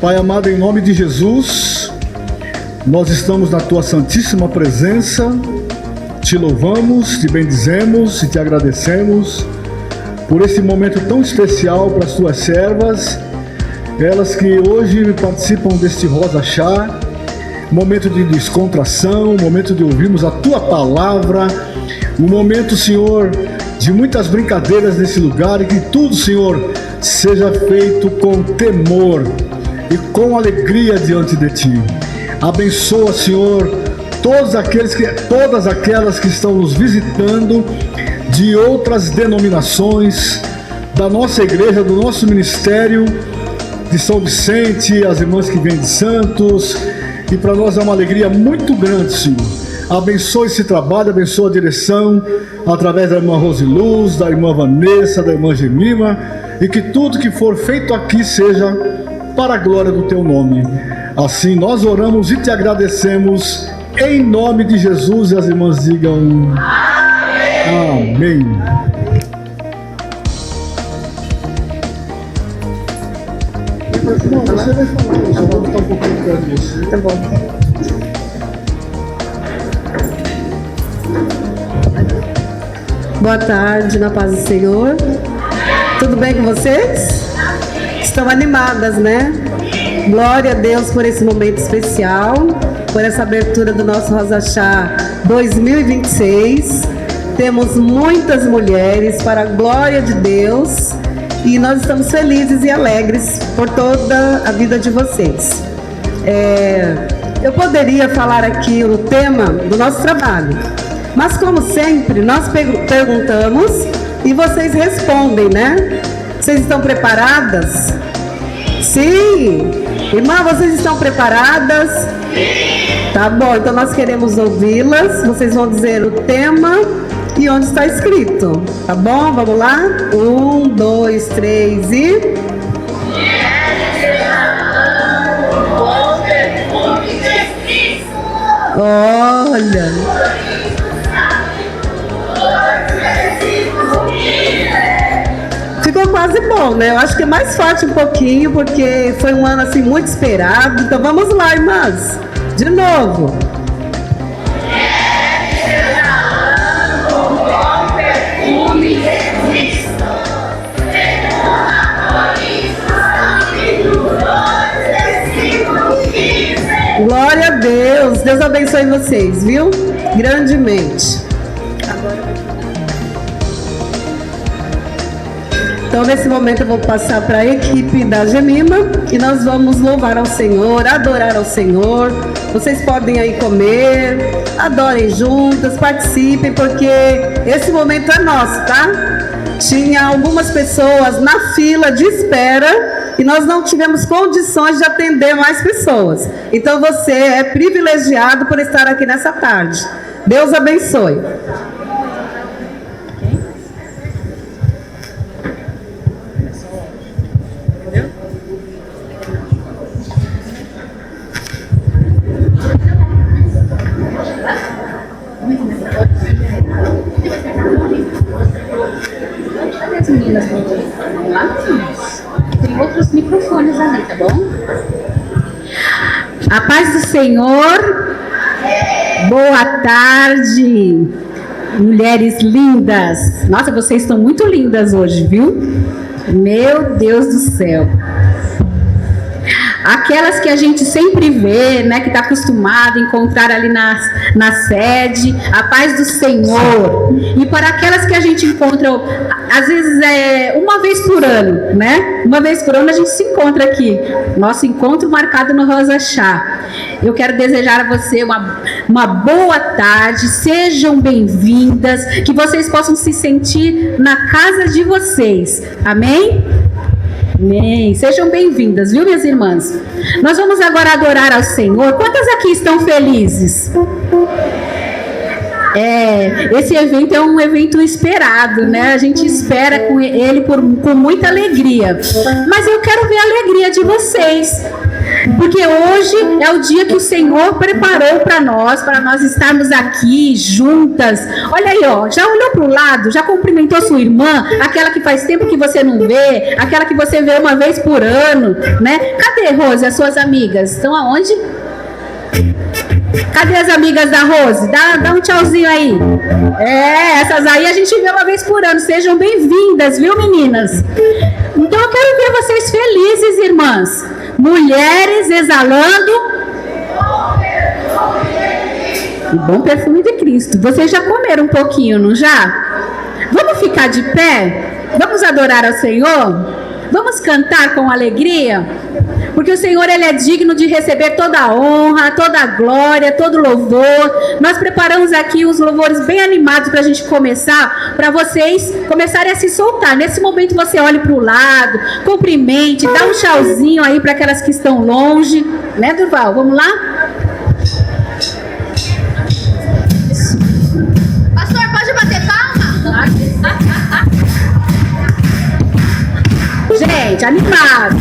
Pai amado, em nome de Jesus, nós estamos na Tua santíssima presença, Te louvamos, Te bendizemos e Te agradecemos por esse momento tão especial para as Tuas servas, elas que hoje participam deste Rosa Chá, momento de descontração, momento de ouvirmos a Tua palavra, um momento, Senhor, de muitas brincadeiras nesse lugar, e que tudo, Senhor, seja feito com temor e com alegria diante de Ti. Abençoa, Senhor, todas aquelas que estão nos visitando de outras denominações, da nossa igreja, do nosso ministério de São Vicente, as irmãs que vêm de Santos, e para nós é uma alegria muito grande, Senhor. Abençoa esse trabalho, abençoa a direção, através da irmã Rosiluz, da irmã Vanessa, da irmã Gemima, e que tudo que for feito aqui seja para a glória do Teu nome. Assim nós oramos e Te agradecemos, em nome de Jesus, e as irmãs digam amém. Amém. Você vai falar, eu só vou botar um pouquinho perto de você. Tá bom. Boa tarde, na paz do Senhor. Tudo bem com vocês? Estão animadas, né? Glória a Deus por esse momento especial, por essa abertura do nosso Rosa Chá 2026. Temos muitas mulheres, para a glória de Deus, e nós estamos felizes e alegres por toda a vida de vocês. Eu poderia falar aqui o tema do nosso trabalho, mas como sempre, nós perguntamos e vocês respondem, né? Vocês estão preparadas? Sim! Irmã, vocês estão preparadas? Sim! Tá bom, então nós queremos ouvi-las. Vocês vão dizer o tema e onde está escrito. Tá bom? Vamos lá? 1, 2, 3 e... Olha! Ficou quase bom, né? Eu acho que é mais forte um pouquinho, porque foi um ano assim muito esperado. Então vamos lá, irmãs. De novo. Glória a Deus. Deus abençoe vocês, viu? Grandemente. Então, nesse momento, eu vou passar para a equipe da Gemima e nós vamos louvar ao Senhor, adorar ao Senhor. Vocês podem aí comer, adorem juntas, participem, porque esse momento é nosso, tá? Tinha algumas pessoas na fila de espera e nós não tivemos condições de atender mais pessoas. Então, você é privilegiado por estar aqui nessa tarde. Deus abençoe. Meninas, vamos lá? Tem outros microfones ali, tá bom? A paz do Senhor. Boa tarde, mulheres lindas. Nossa, vocês estão muito lindas hoje, viu? Meu Deus do céu. Aquelas que a gente sempre vê, né, que está acostumado a encontrar ali na sede, a paz do Senhor. E para aquelas que a gente encontra, às vezes uma vez por ano, né? Uma vez por ano a gente se encontra aqui. Nosso encontro marcado no Rosa Chá. Eu quero desejar a você uma boa tarde, sejam bem-vindas, que vocês possam se sentir na casa de vocês. Amém? Amém. Sejam bem-vindas, viu, minhas irmãs? Nós vamos agora adorar ao Senhor. Quantas aqui estão felizes? Esse evento é um evento esperado, né? A gente espera com ele com muita alegria. Mas eu quero ver a alegria de vocês. Porque hoje é o dia que o Senhor preparou para nós estarmos aqui juntas. Olha aí, ó, já olhou para o lado, já cumprimentou sua irmã, aquela que faz tempo que você não vê, aquela que você vê uma vez por ano, né? Cadê, Rose, as suas amigas? Estão aonde? Cadê as amigas da Rose? Dá um tchauzinho aí. Essas aí a gente vê uma vez por ano. Sejam bem-vindas, viu, meninas? Então eu quero ver vocês felizes, irmãs. Mulheres exalando o bom perfume de Cristo. Vocês já comeram um pouquinho, não já? Vamos ficar de pé? Vamos adorar ao Senhor? Vamos cantar com alegria? Porque o Senhor, Ele é digno de receber toda a honra, toda a glória, todo o louvor. Nós preparamos aqui uns louvores bem animados para a gente começar, para vocês começarem a se soltar. Nesse momento você olhe para o lado, cumprimente, dá um tchauzinho aí para aquelas que estão longe. Né, Durval? Vamos lá? Pastor, pode bater palma? Gente, animado.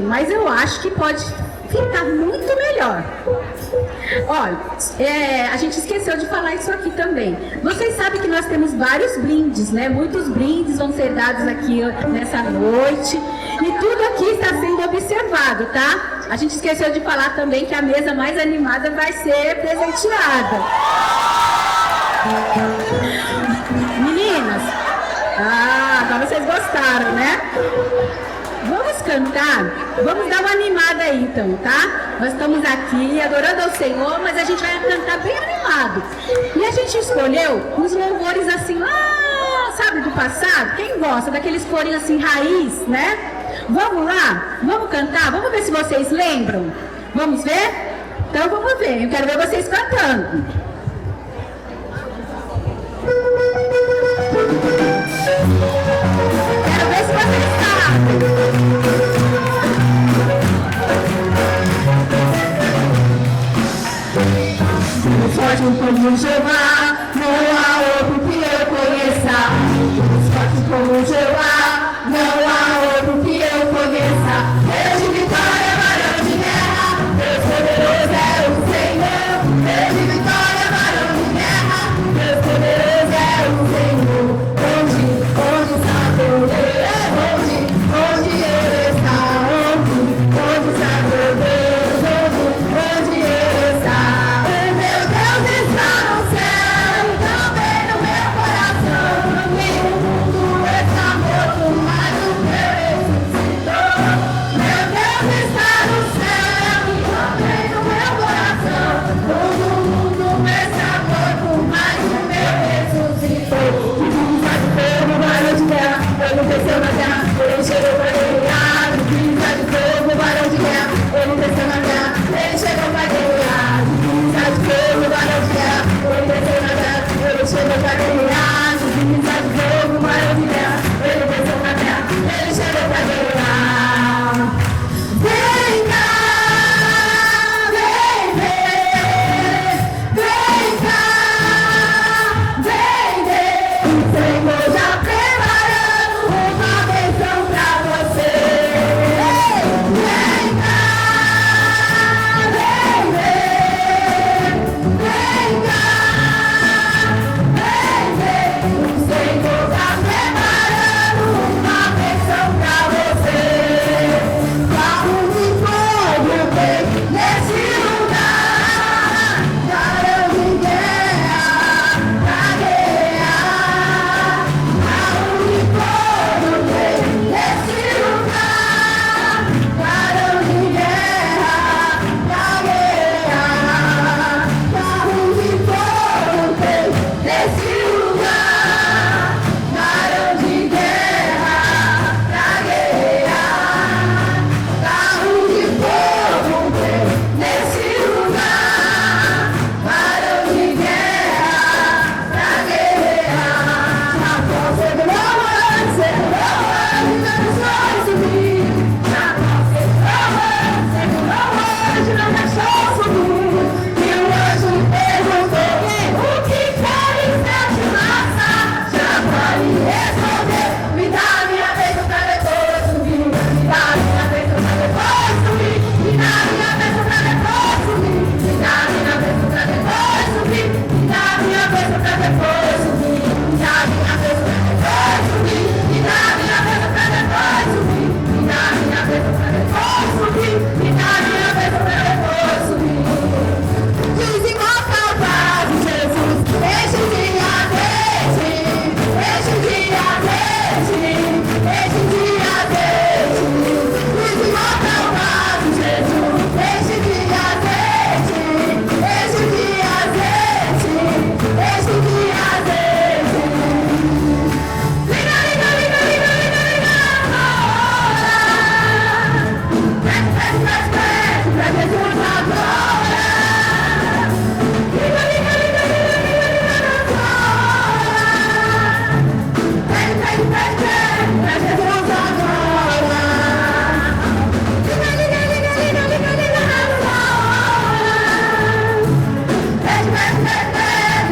Mas eu acho que pode ficar muito melhor. Olha, a gente esqueceu de falar isso aqui também. Vocês sabem que nós temos vários brindes, né? Muitos brindes vão ser dados aqui nessa noite. E tudo aqui está sendo observado, tá? A gente esqueceu de falar também que a mesa mais animada vai ser presenteada. Meninas, agora vocês gostaram, né? Vamos cantar? Vamos dar uma animada aí então, tá? Nós estamos aqui adorando ao Senhor, mas a gente vai cantar bem animado. E a gente escolheu uns louvores assim lá, sabe, do passado? Quem gosta daqueles corinhos assim, raiz, né? Vamos lá? Vamos cantar? Vamos ver se vocês lembram? Vamos ver? Então vamos ver, eu quero ver vocês cantando. Quero ver se vocês sabem. Forte como Jeová, não há outro que eu conheça. Forte como Jeová, não há outro que eu conheça. Deus de vitória, varão de guerra, Deus poderoso é o Senhor. Deus de vitória, varão de guerra, Deus poderoso é o Senhor. Onde está teu Deus? Onde ele está? Onde está teu Deus? Onde ele está? Meu Deus está no céu e também no meu coração. No mundo está morto, mas o meu ressuscitou. Meu Deus está no céu e também no meu coração. Todo mundo está morto, mas o meu ressuscitou. Faz o fogo, varão de guerra, ele desceu na terra, ele chegou para guerrear. Faz o fogo, varão de guerra, ele desceu na terra, ele chegou para guerrear. Faz o fogo, varão de guerra, ele desceu na terra, ele chegou para guerrear. Faz o fogo, varão de guerra, ele desceu na terra, ele chegou para guerrear. Vem cá, vem ver, vem cá, vem ver. O Senhor já preparando uma bênção pra você. Vem cá, vem ver, vem cá, vem ver. O Senhor já preparando uma bênção pra você. Carro de fogo vem nesse lugar, varão de guerra pra guerrear. Carro de fogo vem nesse lugar, varão de guerra pra guerrear. Carro de fogo vem nesse lugar, varão de guerra pra guerrear. Carro de fogo vem nesse lugar, varão de guerra pra guerrear. Na força do romance, não deixou subir. Na força do romance, não deixou subir. E o anjo perguntou: o que queres, Deus de massa? Já pode responder: me dá minha bênção pra depois subir. Me dá minha bênção pra depois subir. Me dá minha bênção pra depois subir. Me dá minha bênção pra depois subir. Me dá minha bênção pra depois subir. Me dá minha bênção pra depois subir. Me dá minha bênção pra depois subir. Me dá minha bênção pra depois subir. Me dá minha bênção pra depois subir. Desenvolva o paz de Jesus. Deixe de azeite. Deixe de azeite. Deixe de azeite. Desenvolva o paz de Jesus. Deixe de azeite. Deixe de azeite. Deixe de azeite. Liga, liga, liga, liga, liga, liga agora. Preste pra Jesus agora. Liga, liga, liga, liga, liga, liga agora. Preste pra Jesus agora. Liga, liga, liga, liga, liga, liga agora. Preste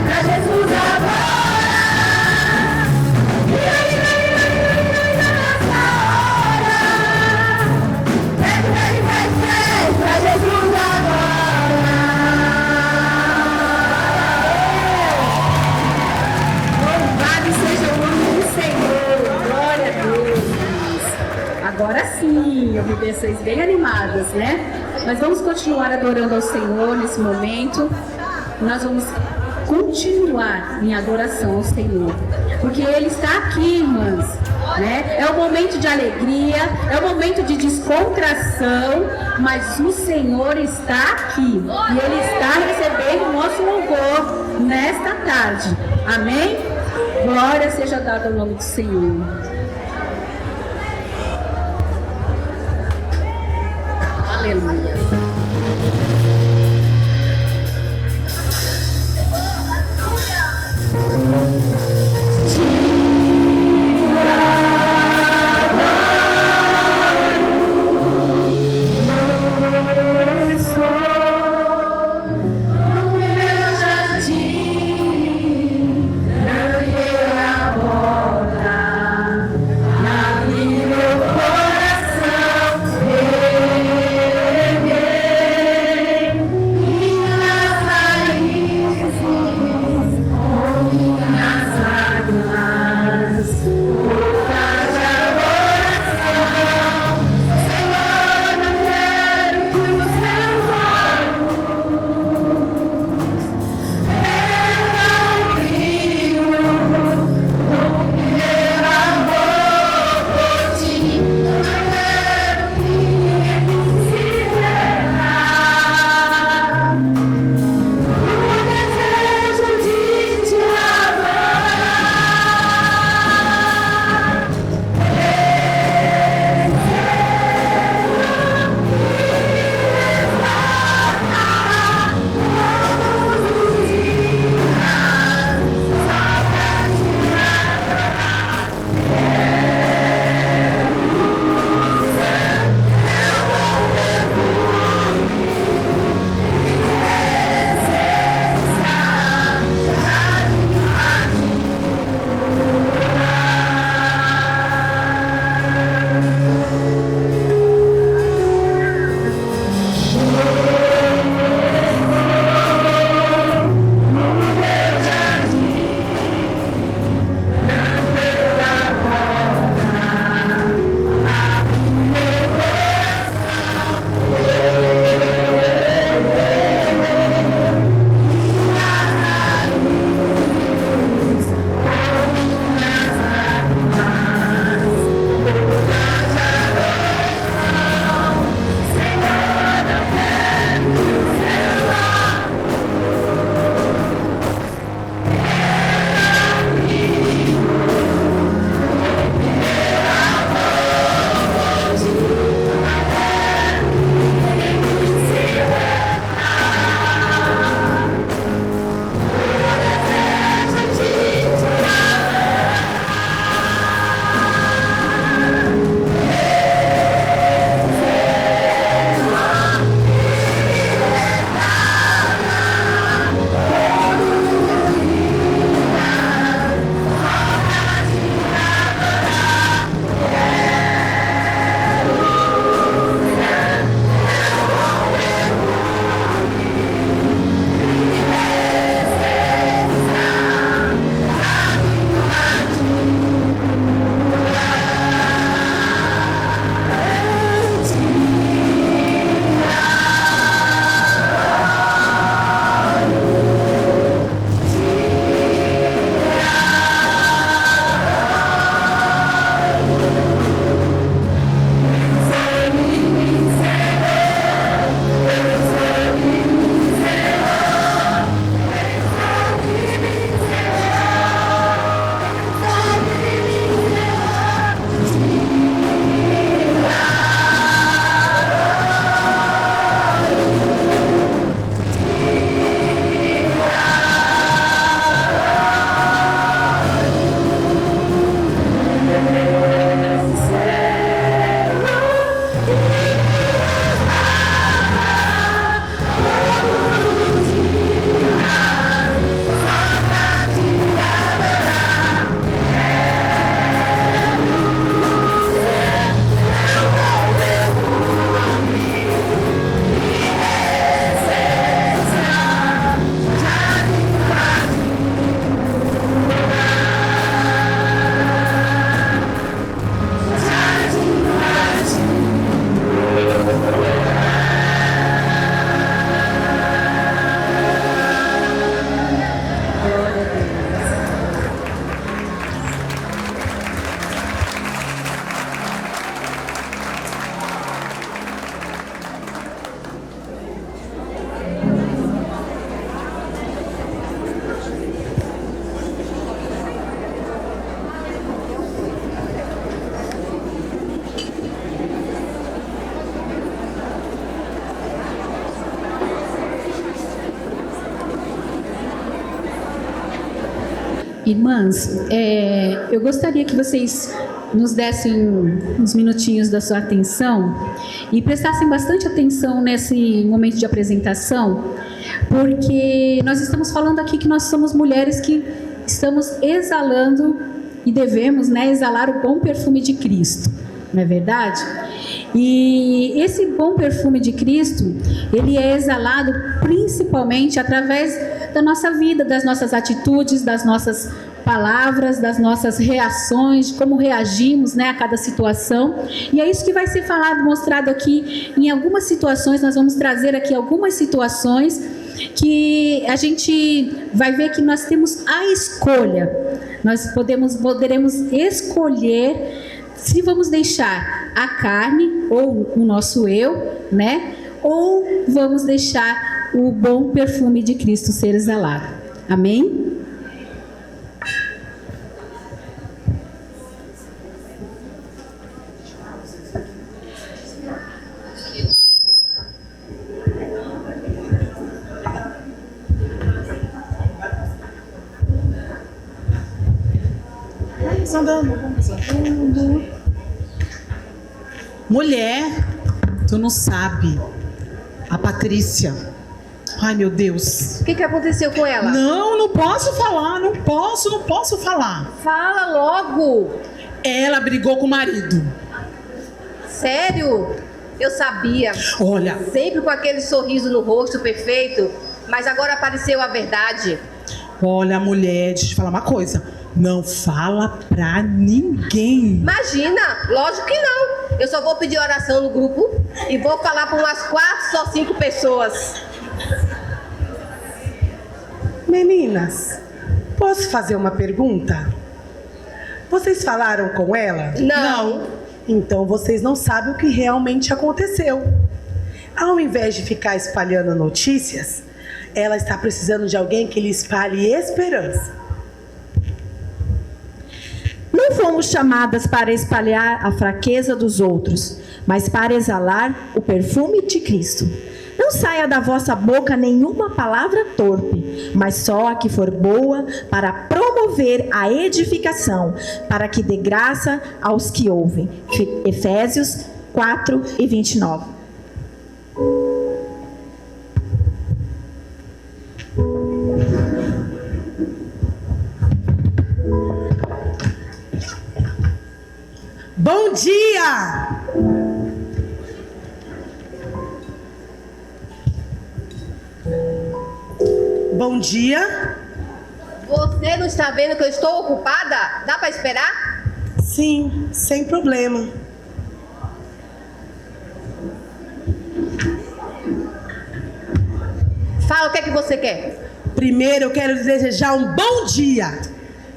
pra Jesus agora. Liga, liga, liga, liga, liga, liga nessa hora. Preste pra Jesus agora. Louvado seja o nome do Senhor. Glória a Deus. Agora sim, eu vi vocês bem animadas, né? Nós vamos continuar adorando ao Senhor nesse momento. Nós vamos continuar em adoração ao Senhor, porque Ele está aqui, irmãs, né? É um momento de alegria, é um momento de descontração, mas o Senhor está aqui e Ele está recebendo o nosso louvor nesta tarde. Amém? Glória seja dada ao nome do Senhor. Aleluia. Meu coração, Irmãs, eu gostaria que vocês nos dessem uns minutinhos da sua atenção e prestassem bastante atenção nesse momento de apresentação, porque nós estamos falando aqui que nós somos mulheres que estamos exalando e devemos, exalar o bom perfume de Cristo, não é verdade? E esse bom perfume de Cristo, ele é exalado principalmente através da nossa vida, das nossas atitudes, das nossas palavras, das nossas reações, de como reagimos, a cada situação. E é isso que vai ser falado, mostrado aqui em algumas situações. Nós vamos trazer aqui algumas situações que a gente vai ver que nós temos a escolha. Nós poderemos escolher se vamos deixar a carne ou o nosso eu, ou vamos deixar o bom perfume de Cristo ser exalado. Amém? Vamos andando. Mulher, tu não sabe. A Patrícia. Ai, meu Deus. O que aconteceu com ela? Não posso falar. Não posso falar. Fala logo. Ela brigou com o marido. Sério? Eu sabia. Olha. Sempre com aquele sorriso no rosto perfeito, mas agora apareceu a verdade. Olha, mulher, deixa eu te falar uma coisa. Não fala pra ninguém. Imagina, lógico que não. Eu só vou pedir oração no grupo e vou falar para umas 4, só 5 pessoas. Meninas, posso fazer uma pergunta? Vocês falaram com ela? Não. Então vocês não sabem o que realmente aconteceu. Ao invés de ficar espalhando notícias, ela está precisando de alguém que lhe espalhe esperança. Não fomos chamadas para espalhar a fraqueza dos outros, mas para exalar o perfume de Cristo. Não saia da vossa boca nenhuma palavra torpe, mas só a que for boa para promover a edificação, para que dê graça aos que ouvem. Efésios 4:29. Bom dia! Bom dia. Você não está vendo que eu estou ocupada? Dá para esperar? Sim, sem problema. Fala o que é que você quer. Primeiro eu quero lhe desejar um bom dia.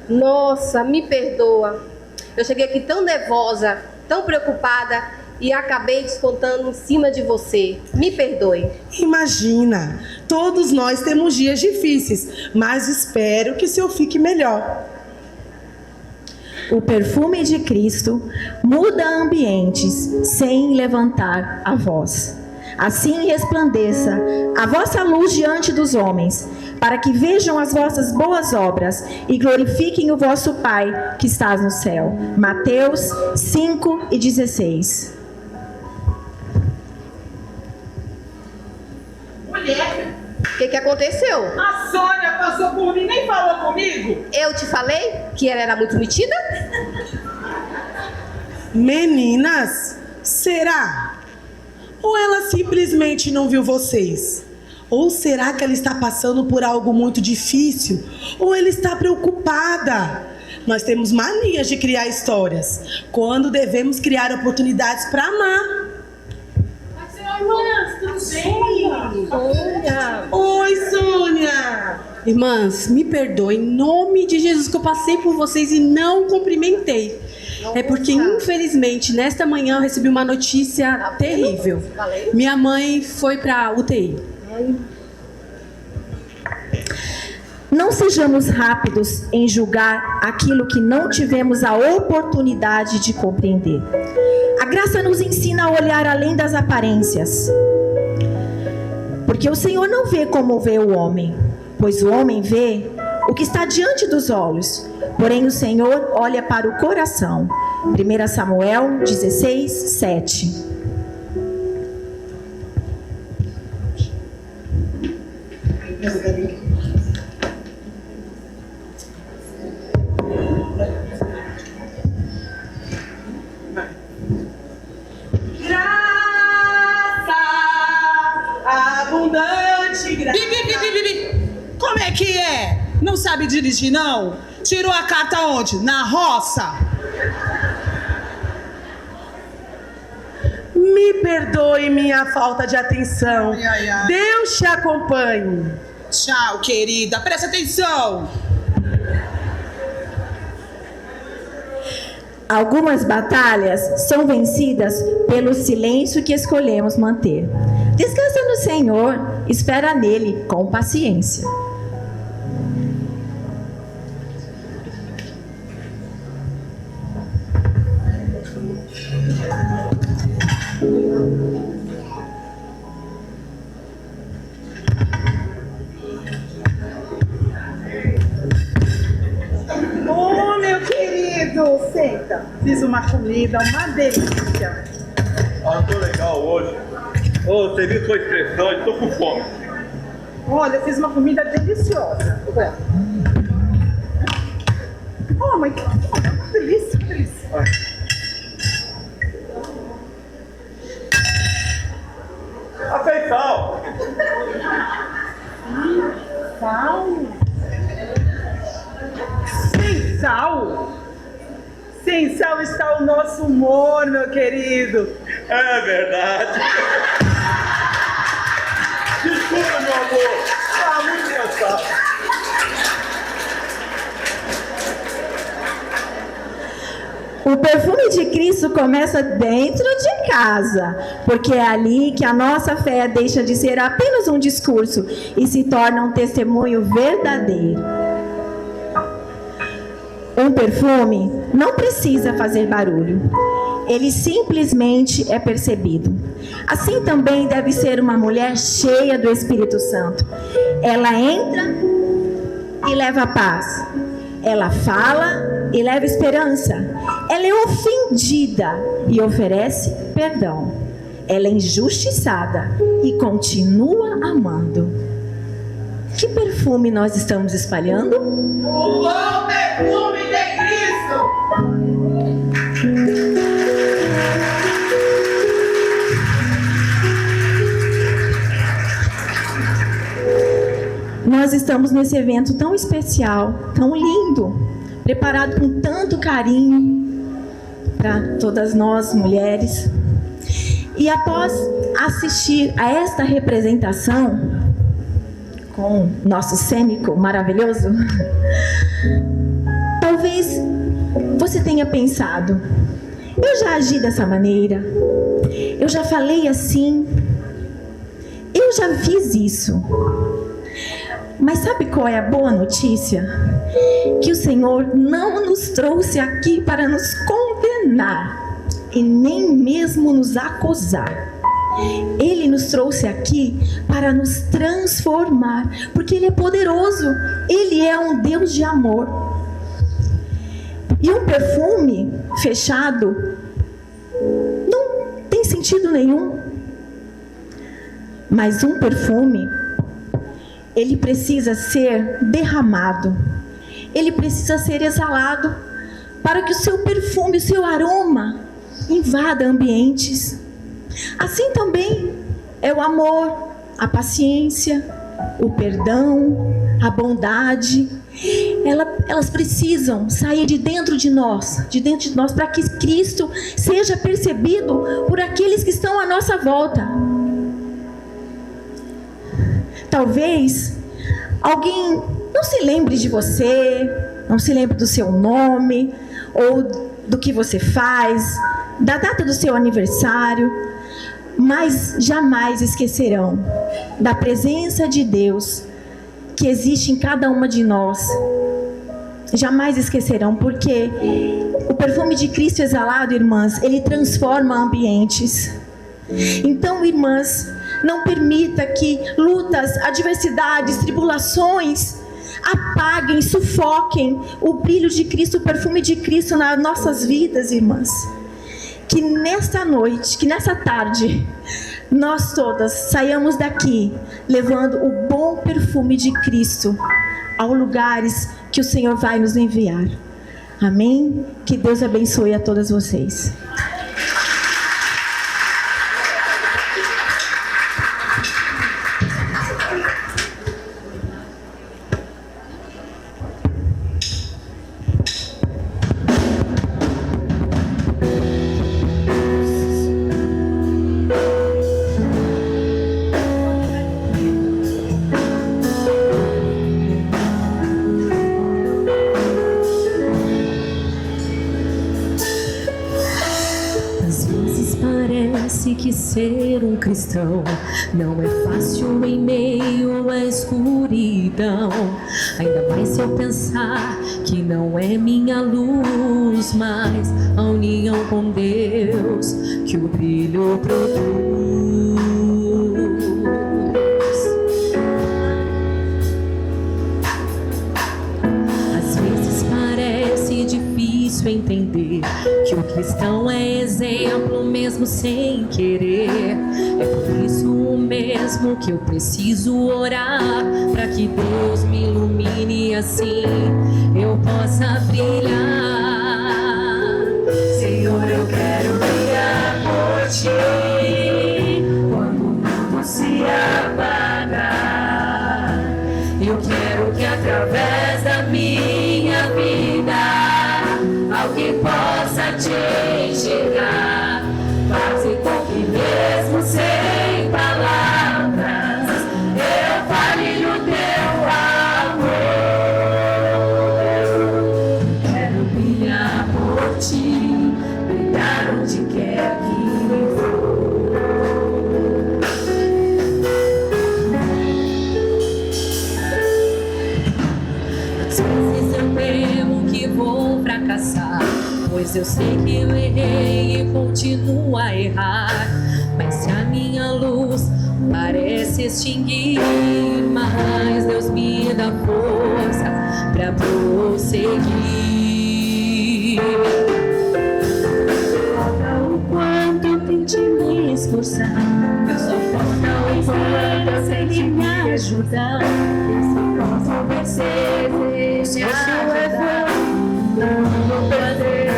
Nossa, me perdoa. Eu cheguei aqui tão nervosa, tão preocupada e acabei descontando em cima de você. Me perdoe. Imagina, todos nós temos dias difíceis, mas espero que o seu fique melhor. O perfume de Cristo muda ambientes sem levantar a voz. Assim resplandeça a vossa luz diante dos homens, para que vejam as vossas boas obras e glorifiquem o vosso Pai que está no céu. Mateus 5:16. Mulher, O que aconteceu? a Sônia passou por mim, nem falou comigo. Eu te falei que ela era muito metida? Meninas, será? Ou ela simplesmente não viu vocês? Ou será que ela está passando por algo muito difícil? Ou ela está preocupada? Nós temos manias de criar histórias, quando devemos criar oportunidades para amar. Irmãs, tudo bem? Olha. Oi, Sônia! Irmãs, me perdoem, em nome de Jesus, que eu passei por vocês e não cumprimentei. É porque, infelizmente, nesta manhã eu recebi uma notícia terrível. Minha mãe foi para UTI. Não sejamos rápidos em julgar aquilo que não tivemos a oportunidade de compreender. A graça nos ensina a olhar além das aparências. Porque o Senhor não vê como vê o homem, pois o homem vê o que está diante dos olhos, porém o Senhor olha para o coração. 1 Samuel 16, 7. Abundante graça. Como é que é? Não sabe dirigir, não? Tirou a carta onde? Na roça? Me perdoe minha falta de atenção. Ai, ai, ai. Deus te acompanhe. Tchau, querida. Presta atenção. Algumas batalhas são vencidas pelo silêncio que escolhemos manter. Descansa no Senhor, espera nele com paciência. Ô, meu querido, senta. Fiz uma comida, uma delícia. Ah, tô legal hoje. Ô, o serviço foi estressante, tô com fome. Olha, eu fiz uma comida deliciosa. Oh, mas que delícia, que delícia. Aceita sal. Sal? Sem sal? Sem sal está o nosso humor, meu querido. É verdade. Desculpa, meu amor. Ah, muito cansado. O perfume de Cristo começa dentro de casa, porque é ali que a nossa fé deixa de ser apenas um discurso e se torna um testemunho verdadeiro. Um perfume não precisa fazer barulho, ele simplesmente é percebido. Assim também deve ser uma mulher cheia do Espírito Santo. Ela entra e leva paz. Ela fala e leva esperança. Ela é ofendida e oferece perdão. Ela é injustiçada e continua amando. Que perfume nós estamos espalhando? O bom perfume de Cristo. Nós estamos nesse evento tão especial, tão lindo, preparado com tanto carinho para todas nós mulheres. E após assistir a esta representação com nosso cênico maravilhoso, talvez você tenha pensado: eu já agi dessa maneira, eu já falei assim, eu já fiz isso. Mas sabe qual é a boa notícia? Que o Senhor não nos trouxe aqui para nos condenar e nem mesmo nos acusar. Ele nos trouxe aqui para nos transformar, porque Ele é poderoso, Ele é um Deus de amor. E um perfume fechado não tem sentido nenhum. Mas um perfume, ele precisa ser derramado, ele precisa ser exalado, para que o seu perfume, o seu aroma invada ambientes. Assim também é o amor, a paciência, o perdão, a bondade. Elas precisam sair de dentro de nós, para que Cristo seja percebido por aqueles que estão à nossa volta. Talvez alguém não se lembre de você, não se lembre do seu nome, ou do que você faz, da data do seu aniversário, mas jamais esquecerão da presença de Deus que existe em cada uma de nós. Jamais esquecerão, porque o perfume de Cristo exalado, irmãs, ele transforma ambientes. Então, irmãs, não permita que lutas, adversidades, tribulações apaguem, sufoquem o brilho de Cristo, o perfume de Cristo nas nossas vidas, irmãs. Que nesta noite, que nessa tarde, nós todas saiamos daqui levando o bom perfume de Cristo aos lugares que o Senhor vai nos enviar. Amém? Que Deus abençoe a todas vocês. Que ser um cristão não é fácil em meio à escuridão. Ainda mais se eu pensar que não é minha luz, mas a união com Deus que o brilho produz. Às vezes parece difícil entender que o cristão é exemplo mesmo sem querer. É por isso mesmo que eu preciso orar, para que Deus me ilumine, assim eu possa brilhar. Senhor, eu quero brilhar por Ti quando o mundo se apagar. Eu quero que através da minha vida alguém possa Te enxergar. Faze com que mesmo sem palavras eu fale o Teu amor. Quero brilhar por Ti, brilhar onde quer que for. Às vezes eu temo que vou fracassar, pois eu sei que eu errei e continuo a errar. Mas se a minha luz parece extinguir, mas Deus me dá força pra prosseguir. Falta o quanto eu tente me esforçar, só falta o quanto eu sei que me ajudar. Se posso vencer, deixa eu ajudar. Não vou perder,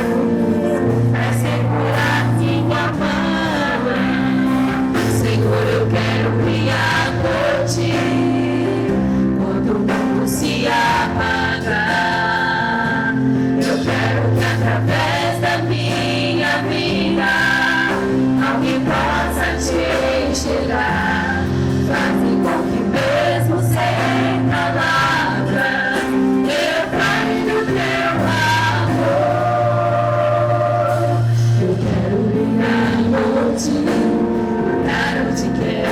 é segurar minha mão. Senhor, eu quero brilhar por Ti quando o mundo se apagar. Eu quero que através da minha vida alguém possa Te enxergar. Faze com que mesmo sem palavras eu fale do Teu amor. Eu quero brilhar por Ti, brilhar onde quer.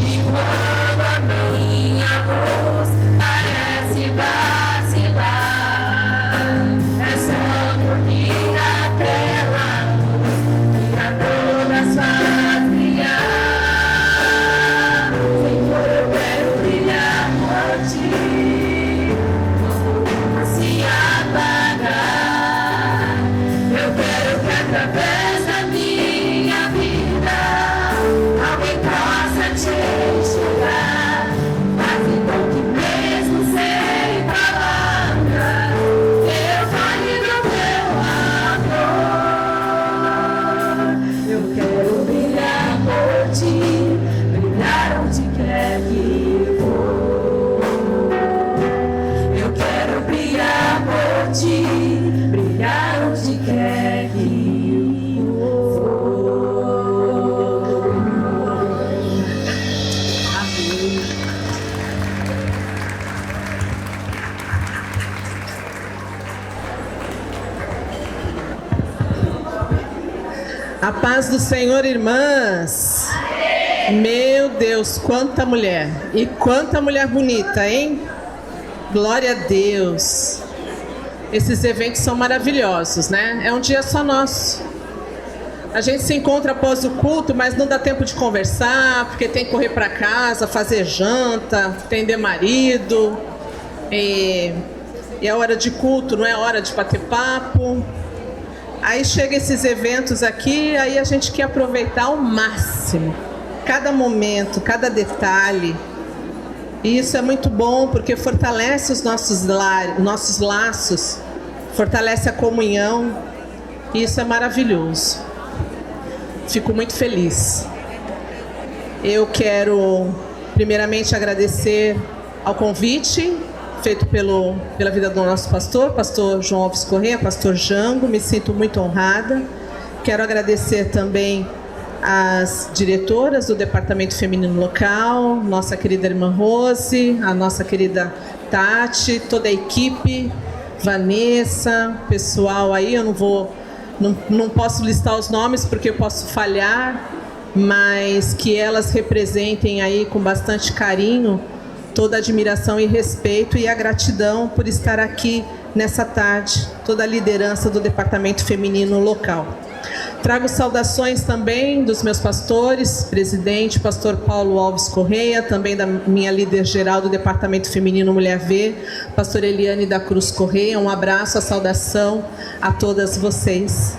E quando a minha luz parece vacilar, é só dormir aquela luz que a todas faz brilhar. Senhor, eu quero brilhar por Ti se apagar. Eu quero que através da minha vida alguém possa Te enxergar. Faze com que mesmo sem palavras eu fale do Teu amor. Eu quero brilhar por Ti, brilhar onde quer que for. Eu quero brilhar por Ti, brilhar onde quer que for. Amém. A paz do Senhor, irmãs. Meu Deus, quanta mulher. E quanta mulher bonita, hein? Glória a Deus. Esses eventos são maravilhosos, né? É um dia só nosso. A gente se encontra após o culto, mas não dá tempo de conversar, porque tem que correr para casa, fazer janta, atender marido. E é hora de culto, não é hora de bater papo. Aí chega esses eventos aqui, aí a gente quer aproveitar ao máximo. Cada momento, cada detalhe. E isso é muito bom, porque fortalece os nossos laços, fortalece a comunhão. E isso é maravilhoso. Fico muito feliz. Eu quero primeiramente agradecer ao convite feito pela vida do nosso pastor João Alves Correia, pastor Jango. Me sinto muito honrada. Quero agradecer também às diretoras do Departamento Feminino Local, nossa querida irmã Rose, a nossa querida Tati, toda a equipe, Vanessa, pessoal aí, eu não posso listar os nomes porque eu posso falhar, mas que elas representem aí com bastante carinho toda a admiração e respeito e a gratidão por estar aqui nessa tarde, toda a liderança do Departamento Feminino Local. Trago saudações também dos meus pastores, presidente, pastor Paulo Alves Correia, também da minha líder geral do Departamento Feminino Mulher V, pastor Eliane da Cruz Correia. Um abraço, a saudação a todas vocês.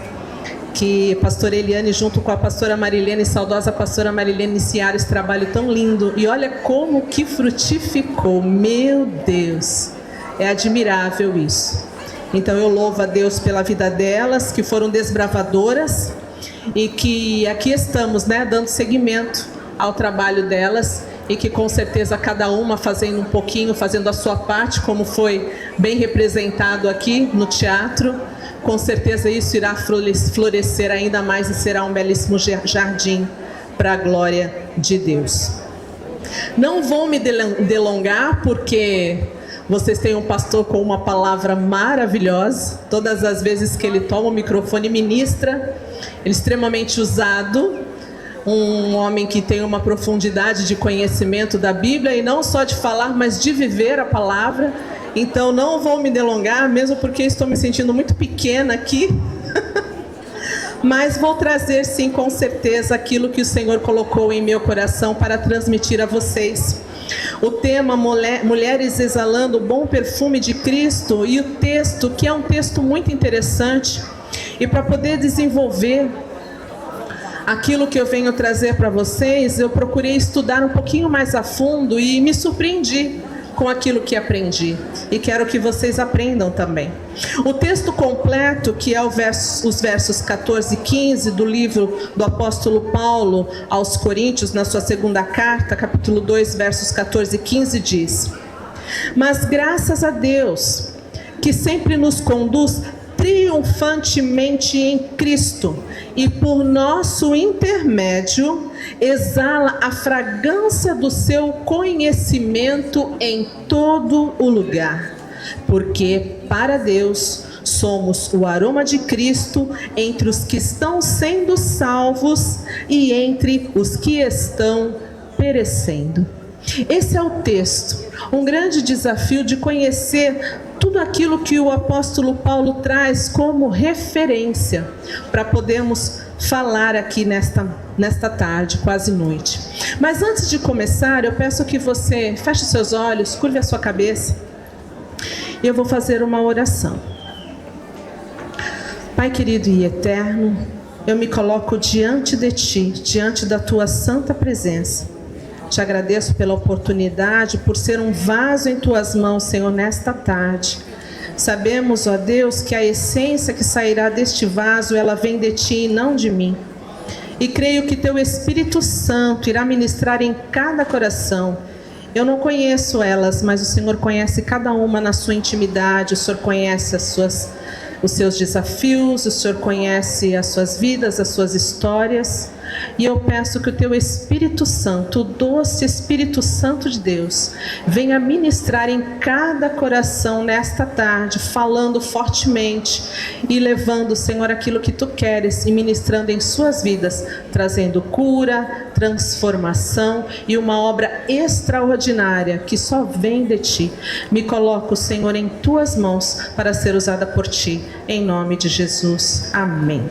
Que a pastora Eliane, junto com a pastora Marilene, saudosa pastora Marilene, iniciaram esse trabalho tão lindo. E olha como que frutificou, meu Deus, é admirável isso. Então eu louvo a Deus pela vida delas, que foram desbravadoras e que aqui estamos, né, dando seguimento ao trabalho delas e que com certeza cada uma fazendo um pouquinho, fazendo a sua parte, como foi bem representado aqui no teatro, com certeza isso irá florescer ainda mais e será um belíssimo jardim para a glória de Deus. Não vou me delongar porque vocês têm um pastor com uma palavra maravilhosa. Todas as vezes que ele toma o microfone e ministra, ele é extremamente usado. Um homem que tem uma profundidade de conhecimento da Bíblia, e não só de falar, mas de viver a palavra. Então não vou me delongar, mesmo porque estou me sentindo muito pequena aqui. Mas vou trazer sim, com certeza, aquilo que o Senhor colocou em meu coração para transmitir a vocês. O tema Mulheres exalando o bom perfume de Cristo, e o texto, que é um texto muito interessante, e para poder desenvolver aquilo que eu venho trazer para vocês, eu procurei estudar um pouquinho mais a fundo e me surpreendi com aquilo que aprendi, e quero que vocês aprendam também. O texto completo, que é os versos 14 e 15 do livro do apóstolo Paulo aos Coríntios, na sua segunda carta, capítulo 2, versos 14 e 15, diz: Mas graças a Deus, que sempre nos conduz triunfantemente em Cristo, e por nosso intermédio exala a fragrância do seu conhecimento em todo o lugar. Porque para Deus somos o aroma de Cristo entre os que estão sendo salvos e entre os que estão perecendo. Esse é o texto, um grande desafio de conhecer tudo aquilo que o apóstolo Paulo traz como referência para podermos falar aqui nesta tarde, quase noite. Mas antes de começar, eu peço que você feche os seus olhos, curve a sua cabeça, e eu vou fazer uma oração. Pai querido e eterno, eu me coloco diante de Ti, diante da Tua santa presença. Te agradeço pela oportunidade, por ser um vaso em Tuas mãos, Senhor, nesta tarde. Sabemos, ó Deus, que a essência que sairá deste vaso, ela vem de Ti e não de mim. E creio que Teu Espírito Santo irá ministrar em cada coração. Eu não conheço elas, mas o Senhor conhece cada uma na sua intimidade. O Senhor conhece os seus desafios, o Senhor conhece as suas vidas, as suas histórias. E eu peço que o Teu Espírito Santo, o doce Espírito Santo de Deus, venha ministrar em cada coração nesta tarde, falando fortemente e levando, Senhor, aquilo que Tu queres e ministrando em suas vidas, trazendo cura, transformação e uma obra extraordinária que só vem de Ti. Me coloco, Senhor, em Tuas mãos para ser usada por Ti, em nome de Jesus. Amém.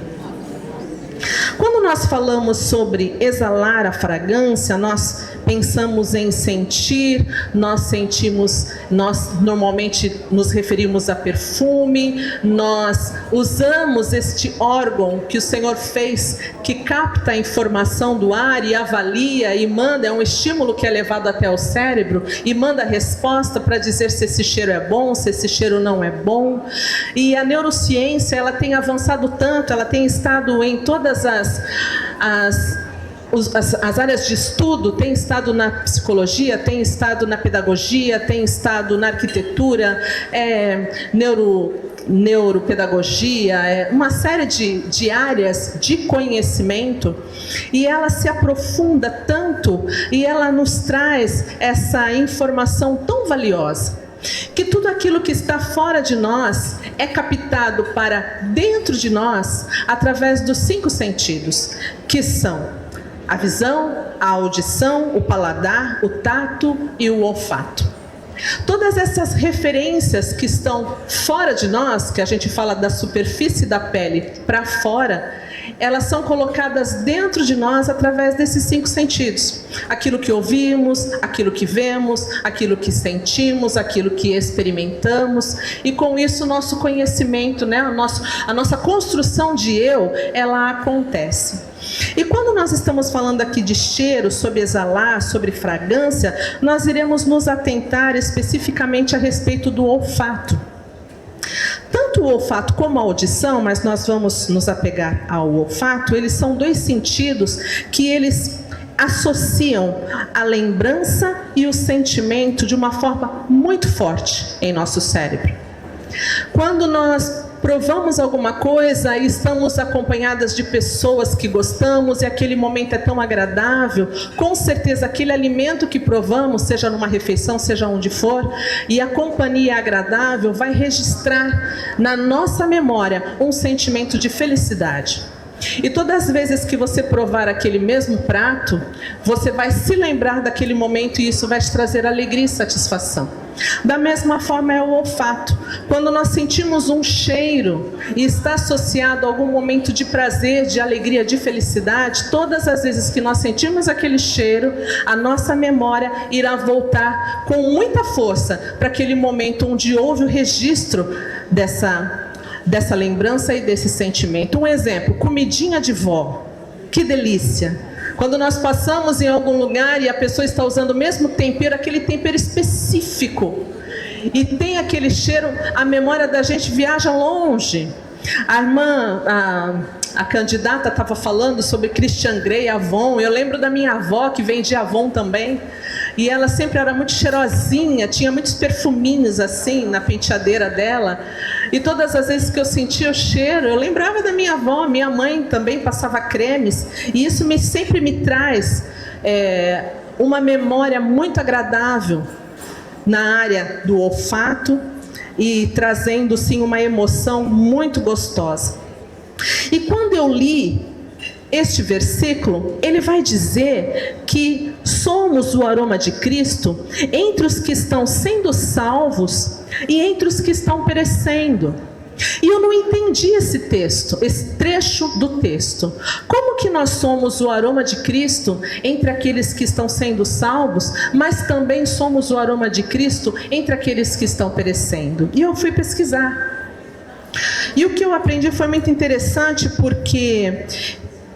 nós falamos sobre exalar a fragrância, nós pensamos em sentir, nós normalmente nos referimos a perfume, nós usamos este órgão que o Senhor fez, que capta a informação do ar e avalia e manda, é um estímulo que é levado até o cérebro e manda a resposta para dizer se esse cheiro é bom, se esse cheiro não é bom. E a neurociência, ela tem avançado tanto, ela tem estado em todas as áreas de estudo, tem estado na psicologia, tem estado na pedagogia, tem estado na arquitetura, neuropedagogia, uma série de áreas de conhecimento, e ela se aprofunda tanto e ela nos traz essa informação tão valiosa, que tudo aquilo que está fora de nós é captado para dentro de nós através dos 5 sentidos, que são a visão, a audição, o paladar, o tato e o olfato. Todas essas referências que estão fora de nós, que a gente fala da superfície da pele para fora, elas são colocadas dentro de nós através desses 5 sentidos. Aquilo que ouvimos, aquilo que vemos, aquilo que sentimos, aquilo que experimentamos. E com isso o nosso conhecimento, né, a nossa construção de eu, ela acontece. E quando nós estamos falando aqui de cheiro, sobre exalar, sobre fragrância, nós iremos nos atentar especificamente a respeito do olfato. Tanto o olfato como a audição, mas nós vamos nos apegar ao olfato, eles são 2 sentidos que eles associam a lembrança e o sentimento de uma forma muito forte em nosso cérebro. Quando nós provamos alguma coisa e estamos acompanhadas de pessoas que gostamos e aquele momento é tão agradável, com certeza aquele alimento que provamos, seja numa refeição, seja onde for, e a companhia agradável vai registrar na nossa memória um sentimento de felicidade. E todas as vezes que você provar aquele mesmo prato, você vai se lembrar daquele momento e isso vai te trazer alegria e satisfação. Da mesma forma é o olfato. Quando nós sentimos um cheiro e está associado a algum momento de prazer, de alegria, de felicidade, todas as vezes que nós sentimos aquele cheiro, a nossa memória irá voltar com muita força para aquele momento onde houve o registro dessa lembrança e desse sentimento. Um exemplo, comidinha de vó, que delícia! Quando nós passamos em algum lugar e a pessoa está usando o mesmo tempero, aquele tempero específico, e tem aquele cheiro, a memória da gente viaja longe. A irmã, a candidata estava falando sobre Christian Grey, Avon. Eu lembro da minha avó que vendia Avon também, e ela sempre era muito cheirosinha, tinha muitos perfuminhos assim na penteadeira dela. E todas as vezes que eu sentia o cheiro, eu lembrava da minha avó. Minha mãe também passava cremes, e isso sempre me traz uma memória muito agradável na área do olfato, e trazendo sim uma emoção muito gostosa. E quando eu li este versículo, ele vai dizer que somos o aroma de Cristo entre os que estão sendo salvos e entre os que estão perecendo. E eu não entendi esse trecho do texto. Como que nós somos o aroma de Cristo entre aqueles que estão sendo salvos, mas também somos o aroma de Cristo entre aqueles que estão perecendo? E eu fui pesquisar. E o que eu aprendi foi muito interessante, porque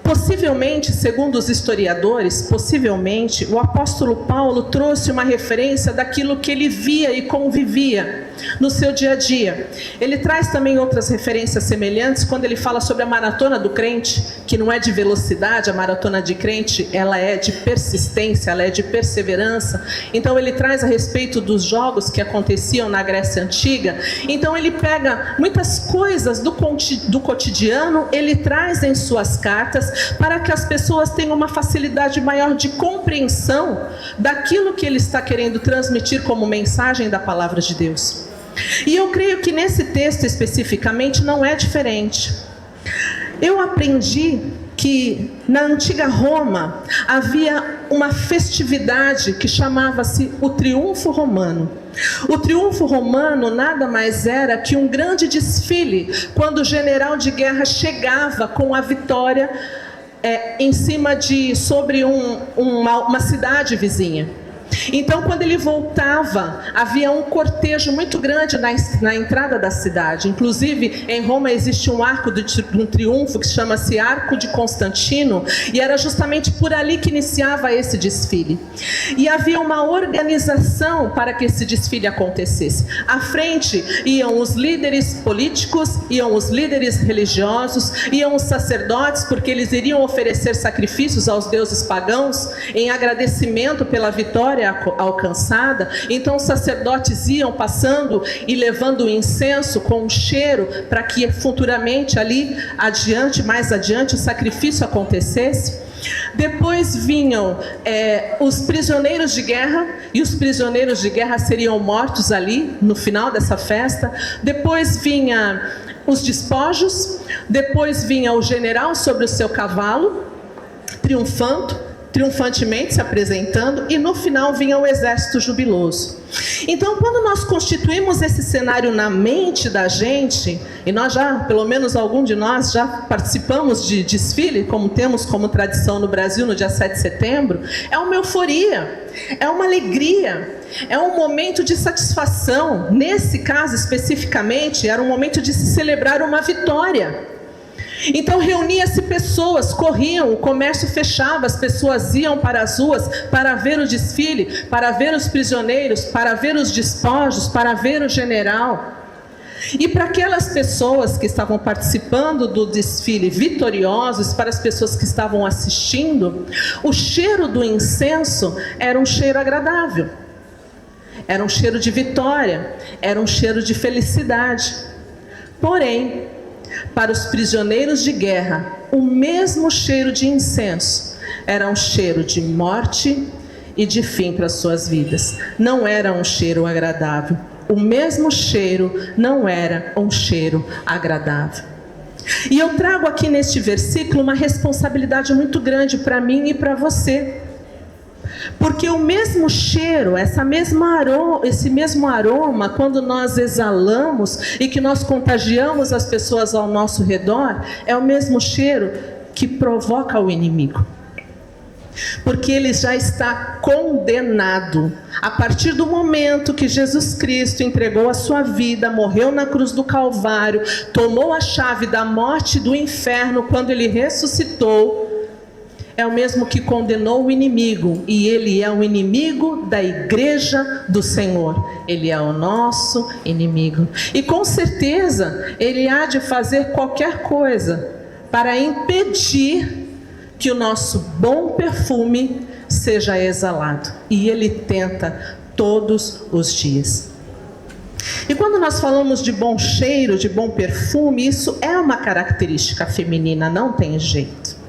possivelmente, segundo os historiadores, possivelmente o apóstolo Paulo trouxe uma referência daquilo que ele via e convivia no seu dia a dia. Ele traz também outras referências semelhantes quando ele fala sobre a maratona do crente, que não é de velocidade. A maratona de crente, ela é de persistência, ela é de perseverança. Então ele traz a respeito dos jogos que aconteciam na Grécia Antiga. Então ele pega muitas coisas do cotidiano, ele traz em suas cartas, para que as pessoas tenham uma facilidade maior de compreensão daquilo que ele está querendo transmitir como mensagem da palavra de Deus. E eu creio que nesse texto especificamente não é diferente. Eu aprendi que na antiga Roma havia uma festividade que chamava-se o Triunfo Romano. O Triunfo Romano nada mais era que um grande desfile, quando o general de guerra chegava com a vitória sobre uma cidade vizinha. Então, quando ele voltava, havia um cortejo muito grande na entrada da cidade. Inclusive, em Roma existe um arco de um triunfo que chama-se Arco de Constantino, e era justamente por ali que iniciava esse desfile. E havia uma organização para que esse desfile acontecesse. À frente iam os líderes políticos, iam os líderes religiosos, iam os sacerdotes, porque eles iriam oferecer sacrifícios aos deuses pagãos em agradecimento pela vitória alcançada. Então os sacerdotes iam passando e levando o incenso com um cheiro para que futuramente ali mais adiante o sacrifício acontecesse. Depois vinham os prisioneiros de guerra, e os prisioneiros de guerra seriam mortos ali no final dessa festa. Depois vinha os despojos, depois vinha o general sobre o seu cavalo, triunfantemente se apresentando, e no final vinha o exército jubiloso. Então, quando nós constituímos esse cenário na mente da gente, e nós já, pelo menos algum de nós, já participamos de desfile, como temos como tradição no Brasil no dia 7 de setembro, é uma euforia, é uma alegria, é um momento de satisfação. Nesse caso especificamente, era um momento de se celebrar uma vitória. Então reunia-se pessoas, corriam, o comércio fechava, as pessoas iam para as ruas para ver o desfile, para ver os prisioneiros, para ver os despojos, para ver o general. E para aquelas pessoas que estavam participando do desfile vitoriosos, para as pessoas que estavam assistindo, o cheiro do incenso era um cheiro agradável, era um cheiro de vitória, era um cheiro de felicidade. Porém, para os prisioneiros de guerra, o mesmo cheiro de incenso era um cheiro de morte e de fim para as suas vidas. Não era um cheiro agradável. O mesmo cheiro não era um cheiro agradável. E eu trago aqui neste versículo uma responsabilidade muito grande para mim e para você. Porque o mesmo cheiro, esse mesmo aroma, quando nós exalamos e que nós contagiamos as pessoas ao nosso redor, é o mesmo cheiro que provoca o inimigo. Porque ele já está condenado. A partir do momento que Jesus Cristo entregou a sua vida, morreu na cruz do Calvário, tomou a chave da morte e do inferno, quando ele ressuscitou, é o mesmo que condenou o inimigo, e ele é o inimigo da igreja do Senhor. Ele é o nosso inimigo. E com certeza ele há de fazer qualquer coisa para impedir que o nosso bom perfume seja exalado. E ele tenta todos os dias. E quando nós falamos de bom cheiro, de bom perfume, isso é uma característica feminina, não tem jeito.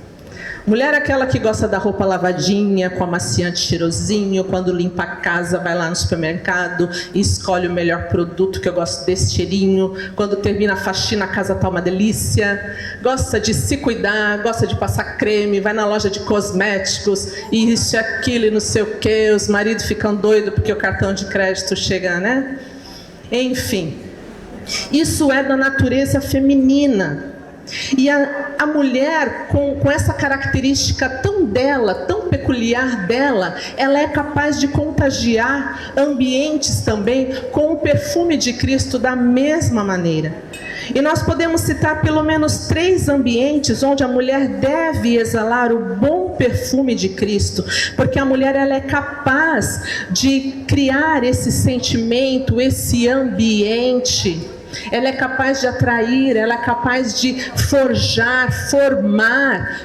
Mulher é aquela que gosta da roupa lavadinha, com amaciante cheirosinho, quando limpa a casa, vai lá no supermercado e escolhe o melhor produto, que eu gosto desse cheirinho. Quando termina a faxina, a casa tá uma delícia. Gosta de se cuidar, gosta de passar creme, vai na loja de cosméticos, e isso e aquilo e não sei o que. Os maridos ficam doidos porque o cartão de crédito chega, né? Enfim, isso é da natureza feminina. E a mulher, com essa característica tão peculiar dela, ela é capaz de contagiar ambientes também com o perfume de Cristo da mesma maneira. E nós podemos citar pelo menos 3 ambientes onde a mulher deve exalar o bom perfume de Cristo, porque a mulher ela é capaz de criar esse sentimento, esse ambiente. Ela é capaz de atrair, ela é capaz de forjar,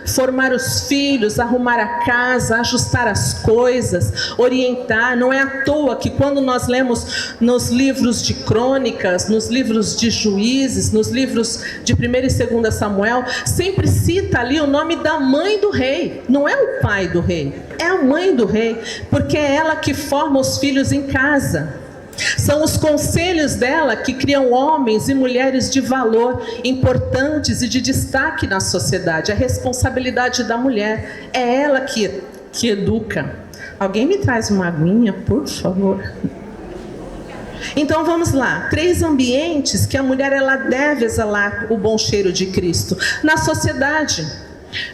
formar os filhos, arrumar a casa, ajustar as coisas, orientar. Não é à toa que quando nós lemos nos livros de crônicas, nos livros de juízes, nos livros de 1 e 2 Samuel, sempre cita ali o nome da mãe do rei. Não é o pai do rei, é a mãe do rei, porque é ela que forma os filhos em casa. São os conselhos dela que criam homens e mulheres de valor, importantes e de destaque na sociedade. A responsabilidade da mulher é ela que educa. Alguém me traz uma aguinha, por favor? Então vamos lá, 3 ambientes que a mulher ela deve exalar o bom cheiro de Cristo. Na sociedade,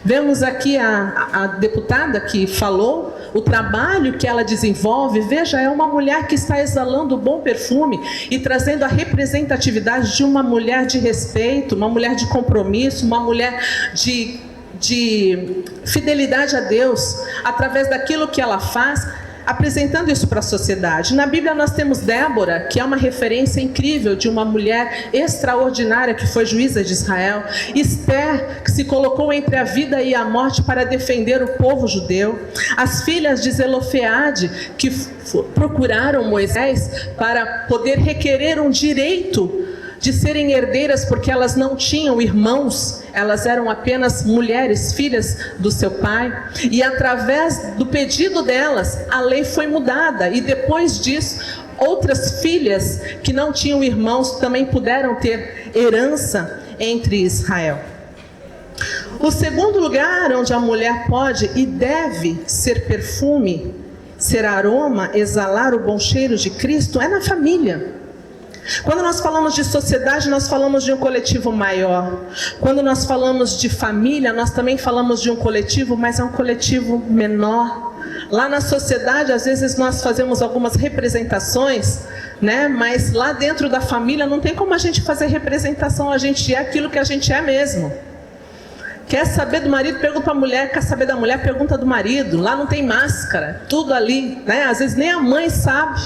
Vemos aqui a deputada que falou, o trabalho que ela desenvolve. Veja, é uma mulher que está exalando o bom perfume e trazendo a representatividade de uma mulher de respeito, uma mulher de compromisso, uma mulher de fidelidade a Deus, através daquilo que ela faz, apresentando isso para a sociedade. Na Bíblia nós temos Débora, que é uma referência incrível de uma mulher extraordinária que foi juíza de Israel. Esther, que se colocou entre a vida e a morte para defender o povo judeu. As filhas de Zelofeade, que procuraram Moisés para poder requerer um direito de serem herdeiras, porque elas não tinham irmãos, elas eram apenas mulheres, filhas do seu pai, e através do pedido delas, a lei foi mudada, e depois disso, outras filhas que não tinham irmãos também puderam ter herança entre Israel. O segundo lugar onde a mulher pode e deve ser perfume, ser aroma, exalar o bom cheiro de Cristo, é na família. Quando nós falamos de sociedade, nós falamos de um coletivo maior. Quando nós falamos de família, nós também falamos de um coletivo, mas é um coletivo menor. Lá na sociedade, às vezes nós fazemos algumas representações, né? Mas lá dentro da família não tem como a gente fazer representação, a gente é aquilo que a gente é mesmo. Quer saber do marido, pergunta para a mulher, quer saber da mulher, pergunta do marido. Lá não tem máscara, tudo ali, né? Às vezes nem a mãe sabe,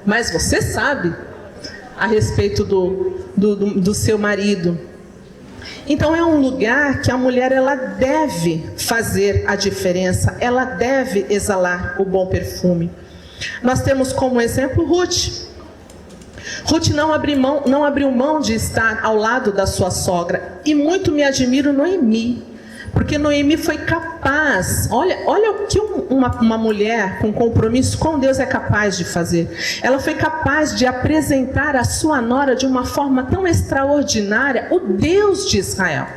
mas você sabe a respeito do seu marido. Então é um lugar que a mulher, ela deve fazer a diferença, ela deve exalar o bom perfume. Nós temos como exemplo Ruth. Ruth não abriu mão de estar ao lado da sua sogra, e muito me admiro Noemi, porque Noemi foi capaz, olha o que uma mulher com compromisso com Deus é capaz de fazer. Ela foi capaz de apresentar a sua nora de uma forma tão extraordinária, o Deus de Israel,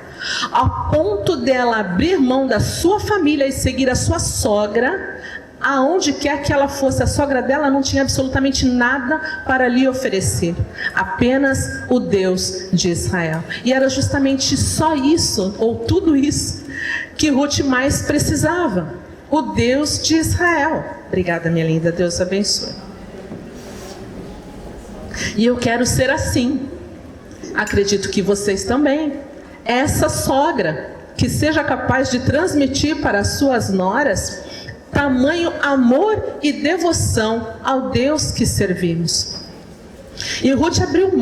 ao ponto dela abrir mão da sua família e seguir a sua sogra, aonde quer que ela fosse. A sogra dela não tinha absolutamente nada para lhe oferecer, apenas o Deus de Israel. E era justamente só isso, ou tudo isso, que Ruth mais precisava, o Deus de Israel. Obrigada, minha linda, Deus abençoe. E eu quero ser assim, acredito que vocês também, essa sogra que seja capaz de transmitir para as suas noras tamanho amor e devoção ao Deus que servimos. E Ruth abriu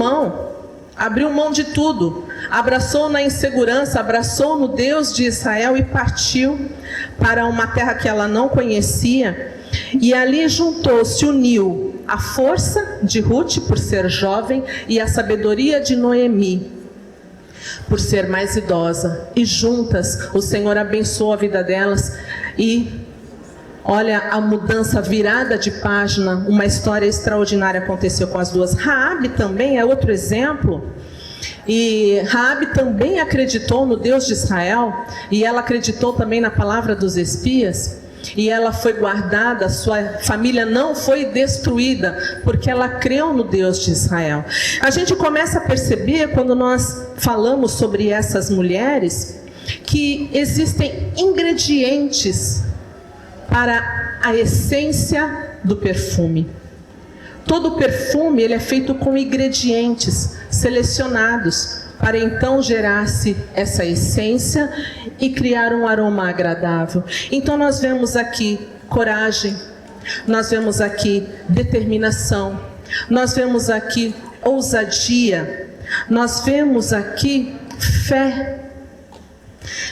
mão de tudo, abraçou na insegurança, abraçou no Deus de Israel e partiu para uma terra que ela não conhecia, e ali juntou-se, uniu a força de Ruth por ser jovem e a sabedoria de Noemi por ser mais idosa, e juntas o Senhor abençoou a vida delas. E olha a mudança, virada de página, uma história extraordinária aconteceu com as duas. Raabe também é outro exemplo, e Raabe também acreditou no Deus de Israel, e ela acreditou também na palavra dos espias, e ela foi guardada, sua família não foi destruída, porque ela creu no Deus de Israel. A gente começa a perceber, quando nós falamos sobre essas mulheres, que existem ingredientes para a essência do perfume. Todo perfume, ele é feito com ingredientes selecionados para então gerar-se essa essência e criar um aroma agradável. Então nós vemos aqui coragem, nós vemos aqui determinação, nós vemos aqui ousadia, nós vemos aqui fé.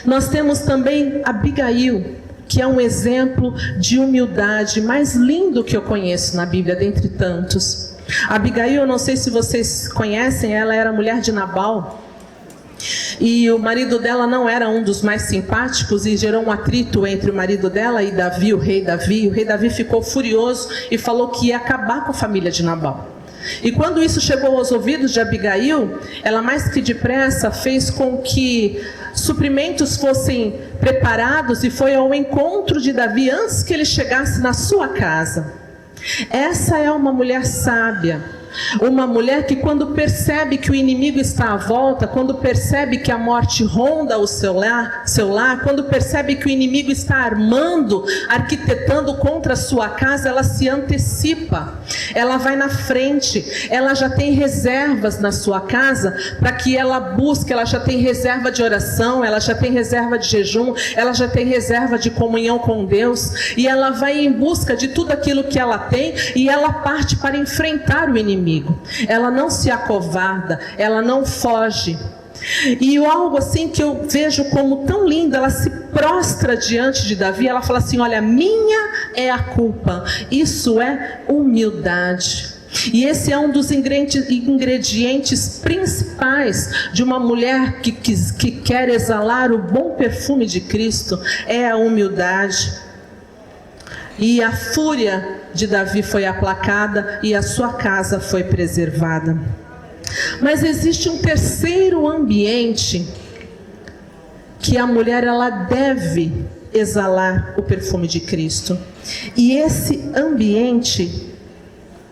Nós temos também Abigail, que é um exemplo de humildade mais lindo que eu conheço na Bíblia, dentre tantos. Abigail, eu não sei se vocês conhecem, ela era mulher de Nabal, e o marido dela não era um dos mais simpáticos, e gerou um atrito entre o marido dela e Davi, o rei Davi. O rei Davi ficou furioso e falou que ia acabar com a família de Nabal. E quando isso chegou aos ouvidos de Abigail, ela mais que depressa fez com que suprimentos fossem preparados e foi ao encontro de Davi antes que ele chegasse na sua casa. Essa é uma mulher sábia, Uma mulher que, quando percebe que o inimigo está à volta, quando percebe que a morte ronda o seu lar, quando percebe que o inimigo está armando, arquitetando contra a sua casa, ela se antecipa, ela vai na frente, ela já tem reservas na sua casa para que ela busque, ela já tem reserva de oração, ela já tem reserva de jejum, ela já tem reserva de comunhão com Deus, e ela vai em busca de tudo aquilo que ela tem, e ela parte para enfrentar o inimigo. Ela não se acovarda, ela não foge. E algo assim que eu vejo como tão lindo, ela se prostra diante de Davi, ela fala assim: olha, minha é a culpa. Isso é humildade. E esse é um dos ingredientes principais de uma mulher que quer exalar o bom perfume de Cristo, é a humildade. E a fúria de Davi foi aplacada e a sua casa foi preservada. Mas existe um terceiro ambiente que a mulher ela deve exalar o perfume de Cristo. E esse ambiente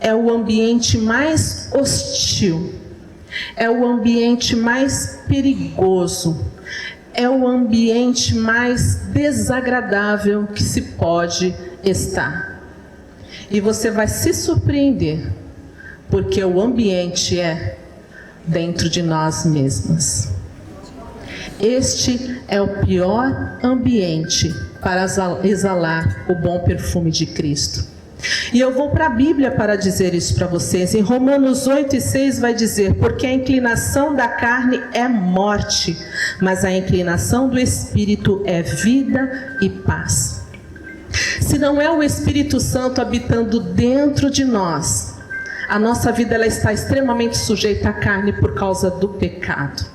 é o ambiente mais hostil, é o ambiente mais perigoso, é o ambiente mais desagradável que se pode estar. E você vai se surpreender, porque o ambiente é dentro de nós mesmas. Este é o pior ambiente para exalar o bom perfume de Cristo. E eu vou para a Bíblia para dizer isso para vocês. Em Romanos 8:6 vai dizer: porque a inclinação da carne é morte, mas a inclinação do Espírito é vida e paz. Se não é o Espírito Santo habitando dentro de nós, a nossa vida ela está extremamente sujeita à carne por causa do pecado.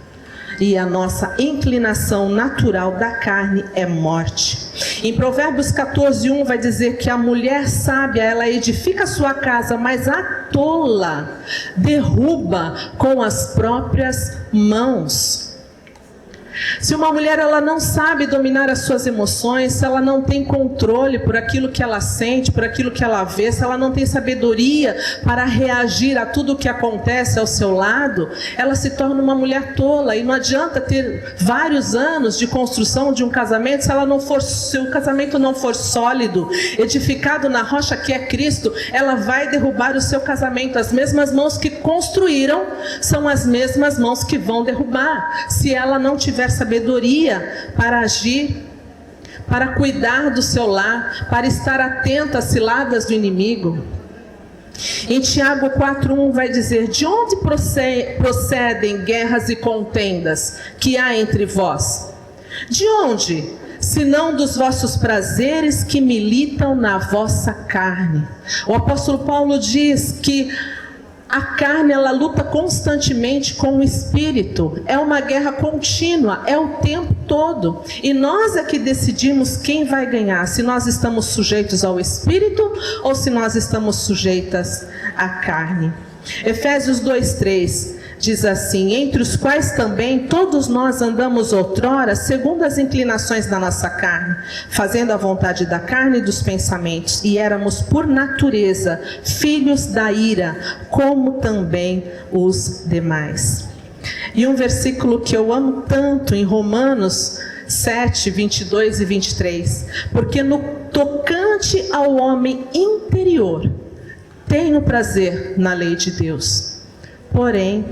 E a nossa inclinação natural da carne é morte. Em Provérbios 14:1 vai dizer que a mulher sábia, ela edifica a sua casa, mas a tola derruba com as próprias mãos. Se uma mulher ela não sabe dominar as suas emoções, se ela não tem controle por aquilo que ela sente, por aquilo que ela vê, se ela não tem sabedoria para reagir a tudo o que acontece ao seu lado, ela se torna uma mulher tola. E não adianta ter vários anos de construção de um casamento se o casamento não for sólido, edificado na rocha que é Cristo. Ela vai derrubar o seu casamento. As mesmas mãos que construíram são as mesmas mãos que vão derrubar, se ela não tiver sabedoria para agir, para cuidar do seu lar, para estar atenta às ciladas do inimigo. Em Tiago 4:1 vai dizer: de onde procedem guerras e contendas que há entre vós? De onde? Senão dos vossos prazeres que militam na vossa carne. O apóstolo Paulo diz que a carne ela luta constantemente com o espírito, é uma guerra contínua, é o tempo todo. E nós é que decidimos quem vai ganhar, se nós estamos sujeitos ao espírito ou se nós estamos sujeitas à carne. Efésios 2:3 diz assim: entre os quais também todos nós andamos outrora, segundo as inclinações da nossa carne, fazendo a vontade da carne e dos pensamentos, e éramos por natureza filhos da ira, como também os demais. E um versículo que eu amo tanto em Romanos 7:22 e 23, porque no tocante ao homem interior, tenho prazer na lei de Deus, porém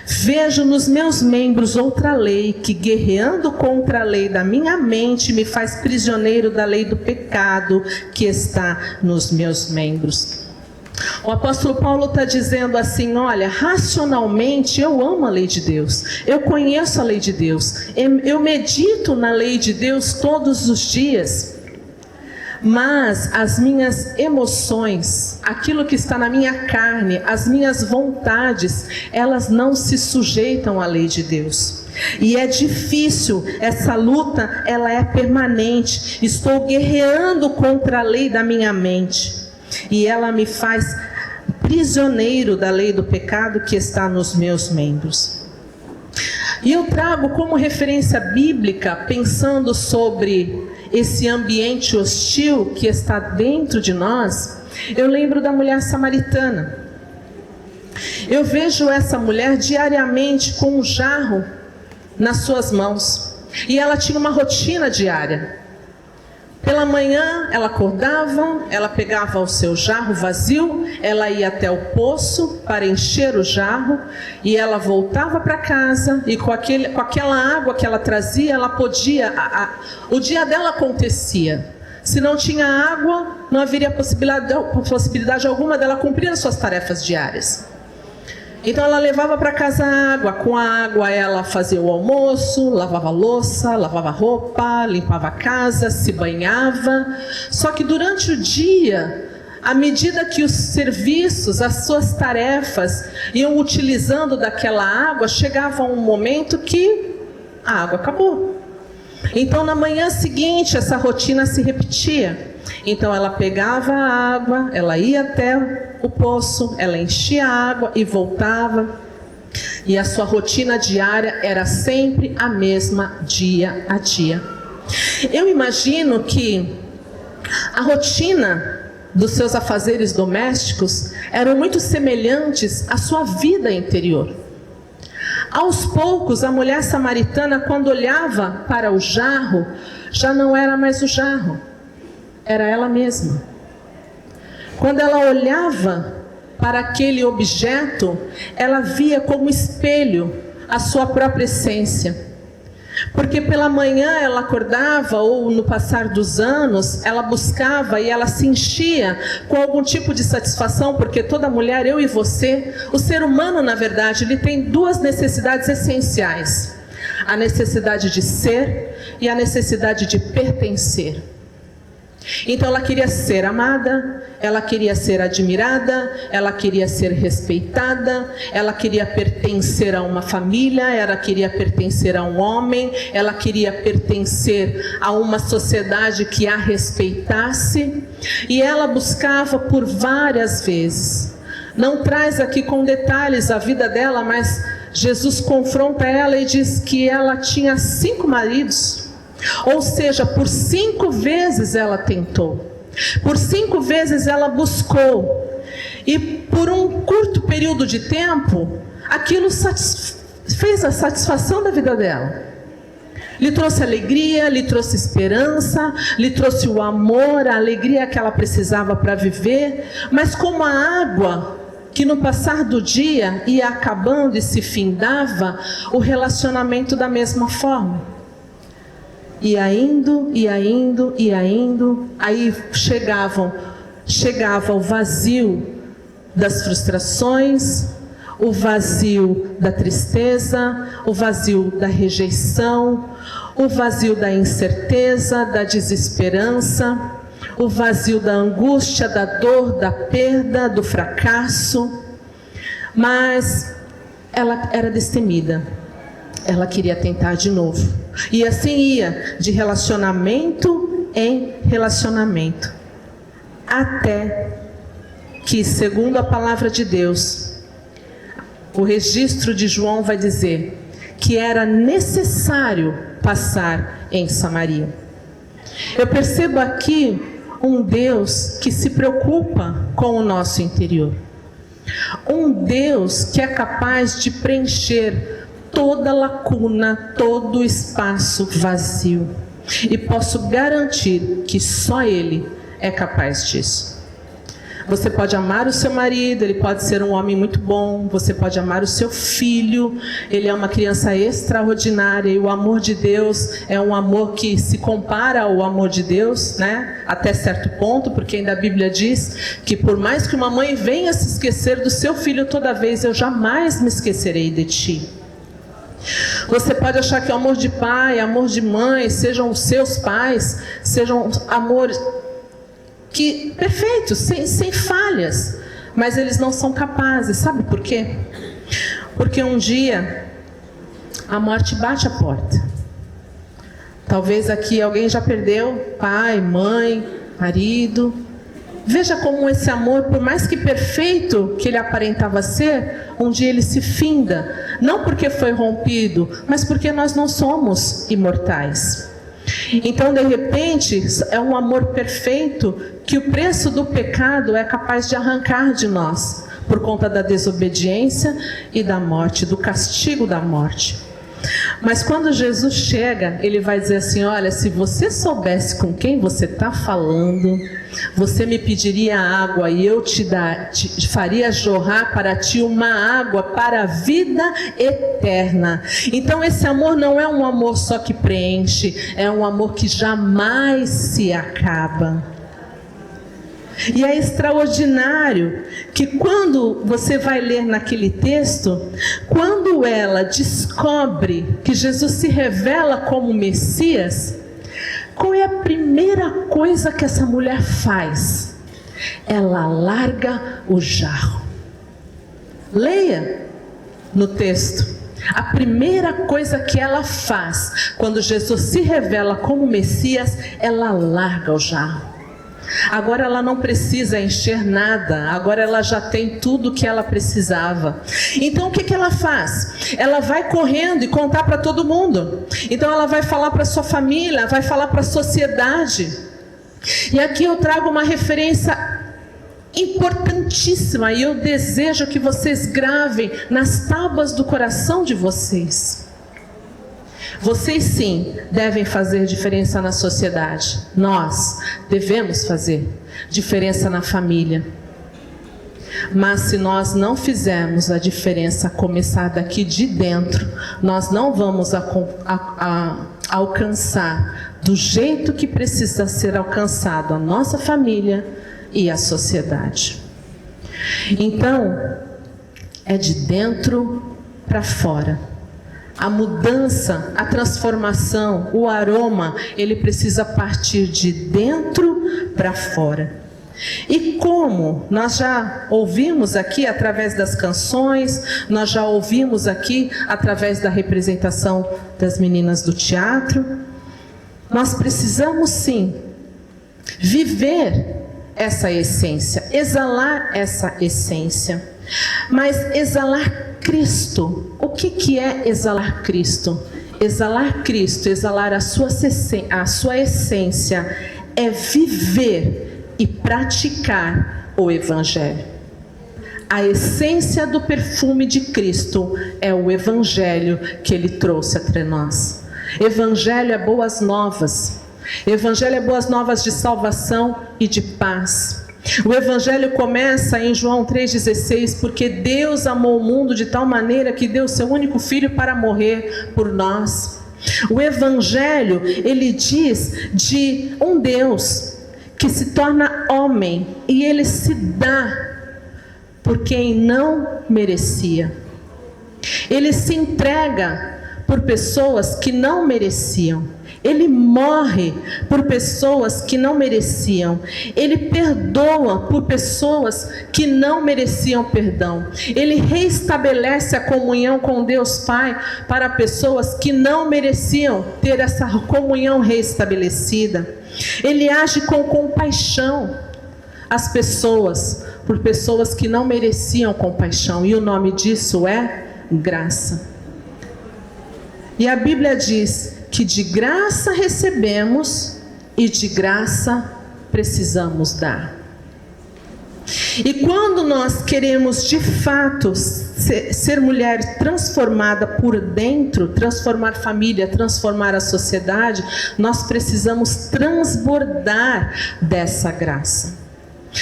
vejo nos meus membros outra lei, que guerreando contra a lei da minha mente, me faz prisioneiro da lei do pecado que está nos meus membros. O apóstolo Paulo está dizendo assim: olha, racionalmente eu amo a lei de Deus, eu conheço a lei de Deus, eu medito na lei de Deus todos os dias. Mas as minhas emoções, aquilo que está na minha carne, as minhas vontades, elas não se sujeitam à lei de Deus. E é difícil, essa luta, ela é permanente. Estou guerreando contra a lei da minha mente. E ela me faz prisioneiro da lei do pecado que está nos meus membros. E eu trago como referência bíblica, pensando sobre esse ambiente hostil que está dentro de nós, eu lembro da mulher samaritana. Eu vejo essa mulher diariamente com um jarro nas suas mãos. E ela tinha uma rotina diária. Pela manhã ela acordava, ela pegava o seu jarro vazio, ela ia até o poço para encher o jarro e ela voltava para casa e com aquela água que ela trazia, ela podia, o dia dela acontecia. Se não tinha água, não haveria possibilidade alguma dela cumprir as suas tarefas diárias. Então ela levava para casa água, com a água ela fazia o almoço, lavava a louça, lavava a roupa, limpava a casa, se banhava. Só que durante o dia, à medida que os serviços, as suas tarefas iam utilizando daquela água, chegava um momento que a água acabou. Então na manhã seguinte essa rotina se repetia. Então ela pegava a água, ela ia até o poço, ela enchia a água e voltava. E a sua rotina diária era sempre a mesma, dia a dia. Eu imagino que a rotina dos seus afazeres domésticos eram muito semelhantes à sua vida interior. Aos poucos, a mulher samaritana, quando olhava para o jarro, já não era mais o jarro, era ela mesma. Quando ela olhava para aquele objeto, ela via como espelho a sua própria essência. Porque pela manhã ela acordava, ou no passar dos anos, ela buscava e ela se enchia com algum tipo de satisfação, porque toda mulher, eu e você, o ser humano, na verdade, ele tem duas necessidades essenciais: a necessidade de ser e a necessidade de pertencer. Então ela queria ser amada, ela queria ser admirada, ela queria ser respeitada, ela queria pertencer a uma família, ela queria pertencer a um homem, ela queria pertencer a uma sociedade que a respeitasse, e ela buscava por várias vezes. Não traz aqui com detalhes a vida dela, mas Jesus confronta ela e diz que ela tinha 5 maridos. Ou seja, por 5 vezes ela tentou, por 5 vezes ela buscou, e por um curto período de tempo, aquilo fez a satisfação da vida dela. Lhe trouxe alegria, lhe trouxe esperança, lhe trouxe o amor, a alegria que ela precisava para viver, mas como a água que no passar do dia ia acabando e se findava, o relacionamento da mesma forma. Ia indo, aí chegava o vazio das frustrações, o vazio da tristeza, o vazio da rejeição, o vazio da incerteza, da desesperança, o vazio da angústia, da dor, da perda, do fracasso. Mas ela era destemida, ela queria tentar de novo. E assim ia, de relacionamento em relacionamento, até que, segundo a palavra de Deus, o registro de João vai dizer que era necessário passar em Samaria. Eu percebo aqui um Deus que se preocupa com o nosso interior. Um Deus que é capaz de preencher toda lacuna, todo espaço vazio. E posso garantir que só Ele é capaz disso. Você pode amar o seu marido, ele pode ser um homem muito bom. Você pode amar o seu filho, ele é uma criança extraordinária. E o amor de Deus é um amor que se compara ao amor de Deus, né? Até certo ponto, porque ainda a Bíblia diz que por mais que uma mãe venha se esquecer do seu filho toda vez, eu jamais me esquecerei de ti. Você pode achar que o amor de pai, amor de mãe, sejam os seus pais, sejam amores que perfeitos, sem falhas, mas eles não são capazes. Sabe por quê? Porque um dia a morte bate a porta. Talvez aqui alguém já perdeu pai, mãe, marido. Veja como esse amor, por mais que perfeito que ele aparentava ser, um dia ele se finda. Não porque foi rompido, mas porque nós não somos imortais. Então, de repente, é um amor perfeito que o preço do pecado é capaz de arrancar de nós. por conta da desobediência e da morte, do castigo da morte. Mas quando Jesus chega, ele vai dizer assim: olha, se você soubesse com quem você está falando, você me pediria água e eu te faria jorrar para ti uma água para a vida eterna. Então esse amor não é um amor só que preenche, é um amor que jamais se acaba. E é extraordinário que quando você vai ler naquele texto, quando ela descobre que Jesus se revela como Messias, qual é a primeira coisa que essa mulher faz? Ela larga o jarro. Leia no texto. A primeira coisa que ela faz quando Jesus se revela como Messias, ela larga o jarro. Agora ela não precisa encher nada, agora ela já tem tudo que ela precisava. Então o que ela faz? Ela vai correndo e contar para todo mundo. Então ela vai falar para sua família, vai falar para a sociedade. E aqui eu trago uma referência importantíssima e eu desejo que vocês gravem nas tábuas do coração de vocês. Vocês sim devem fazer diferença na sociedade. Nós devemos fazer diferença na família. Mas se nós não fizermos a diferença começar daqui de dentro, nós não vamos alcançar do jeito que precisa ser alcançado a nossa família e a sociedade. Então, é de dentro para fora. A mudança, a transformação, o aroma, ele precisa partir de dentro para fora. E como nós já ouvimos aqui através das canções, nós já ouvimos aqui através da representação das meninas do teatro, nós precisamos sim viver essa essência, exalar essa essência. Mas exalar Cristo, o que é exalar Cristo? Exalar Cristo, exalar a sua essência, é viver e praticar o Evangelho. A essência do perfume de Cristo é o Evangelho que Ele trouxe entre nós. Evangelho é boas novas. Evangelho é boas novas de salvação e de paz. O Evangelho começa em João 3,16, porque Deus amou o mundo de tal maneira que deu seu único Filho para morrer por nós. O Evangelho, ele diz de um Deus que se torna homem e ele se dá por quem não merecia. Ele se entrega por pessoas que não mereciam. Ele morre por pessoas que não mereciam. Ele perdoa por pessoas que não mereciam perdão. Ele reestabelece a comunhão com Deus Pai para pessoas que não mereciam ter essa comunhão reestabelecida. Ele age com compaixão às pessoas, por pessoas que não mereciam compaixão. E o nome disso é graça. E a Bíblia diz que de graça recebemos e de graça precisamos dar. E quando nós queremos de fato ser mulher transformada por dentro, transformar família, transformar a sociedade, nós precisamos transbordar dessa graça.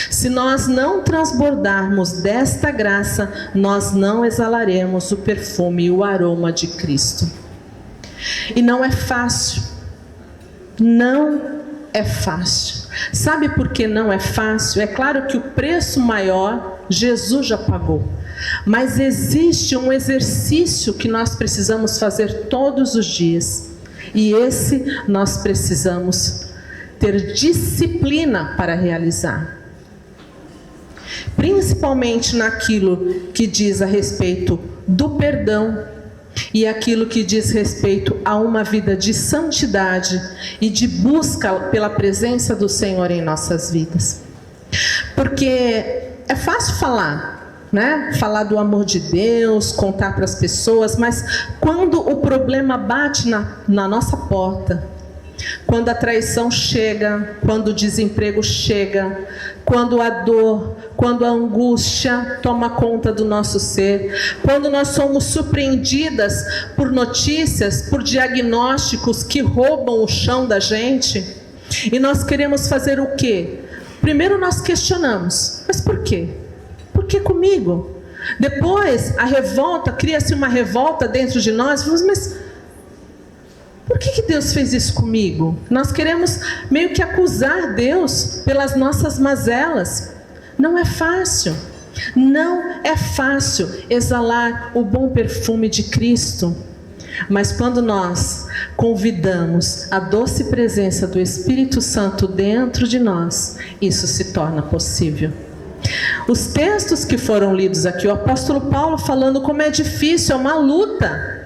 Se nós não transbordarmos desta graça, nós não exalaremos o perfume e o aroma de Cristo. E não é fácil. Não é fácil. Sabe por que não é fácil? É claro que o preço maior Jesus já pagou. Mas existe um exercício que nós precisamos fazer todos os dias. E esse nós precisamos ter disciplina para realizar. Principalmente naquilo que diz a respeito do perdão e aquilo que diz respeito a uma vida de santidade e de busca pela presença do Senhor em nossas vidas. Porque é fácil falar, né? Falar do amor de Deus, contar para as pessoas, mas quando o problema bate na nossa porta, Quando a traição chega, quando o desemprego chega, quando a dor, quando a angústia toma conta do nosso ser, quando nós somos surpreendidas por notícias, por diagnósticos que roubam o chão da gente, e nós queremos fazer o quê? Primeiro nós questionamos, mas por quê? Por que comigo? Depois a revolta, cria-se uma revolta dentro de nós, mas por que Deus fez isso comigo? Nós queremos meio que acusar Deus pelas nossas mazelas. Não é fácil. Não é fácil exalar o bom perfume de Cristo. Mas quando nós convidamos a doce presença do Espírito Santo dentro de nós, isso se torna possível. Os textos que foram lidos aqui, o apóstolo Paulo falando como é difícil, é uma luta.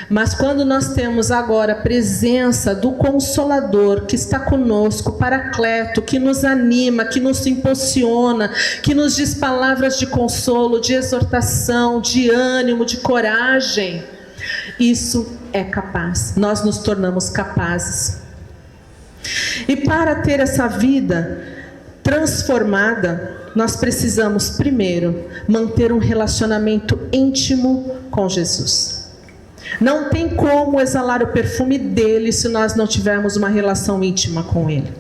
Mas quando nós temos agora a presença do Consolador que está conosco, Paracleto, que nos anima, que nos impulsiona, que nos diz palavras de consolo, de exortação, de ânimo, de coragem, isso é capaz, nós nos tornamos capazes. E para ter essa vida transformada, nós precisamos primeiro manter um relacionamento íntimo com Jesus. Não tem como exalar o perfume dele se nós não tivermos uma relação íntima com ele.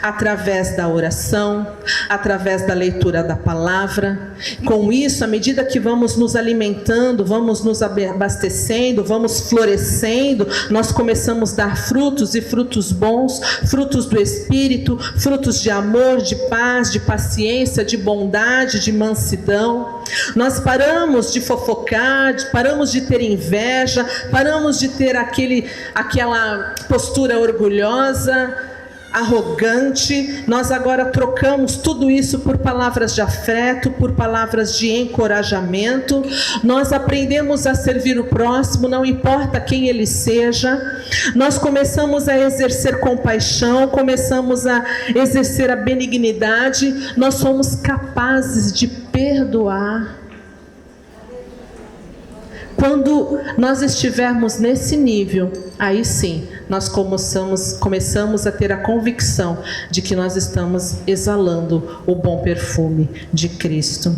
Através da oração, através da leitura da palavra. Com isso, à medida que vamos nos alimentando, vamos nos abastecendo, vamos florescendo, nós começamos a dar frutos, e frutos bons, frutos do Espírito, frutos de amor, de paz, de paciência, de bondade, de mansidão. Nós paramos de fofocar, paramos de ter inveja, paramos de ter aquela postura orgulhosa, arrogante. Nós agora trocamos tudo isso por palavras de afeto, por palavras de encorajamento. Nós aprendemos a servir o próximo, não importa quem ele seja. Nós começamos a exercer compaixão, começamos a exercer a benignidade. Nós somos capazes de perdoar. Quando nós estivermos nesse nível, aí sim, nós começamos a ter a convicção de que nós estamos exalando o bom perfume de Cristo.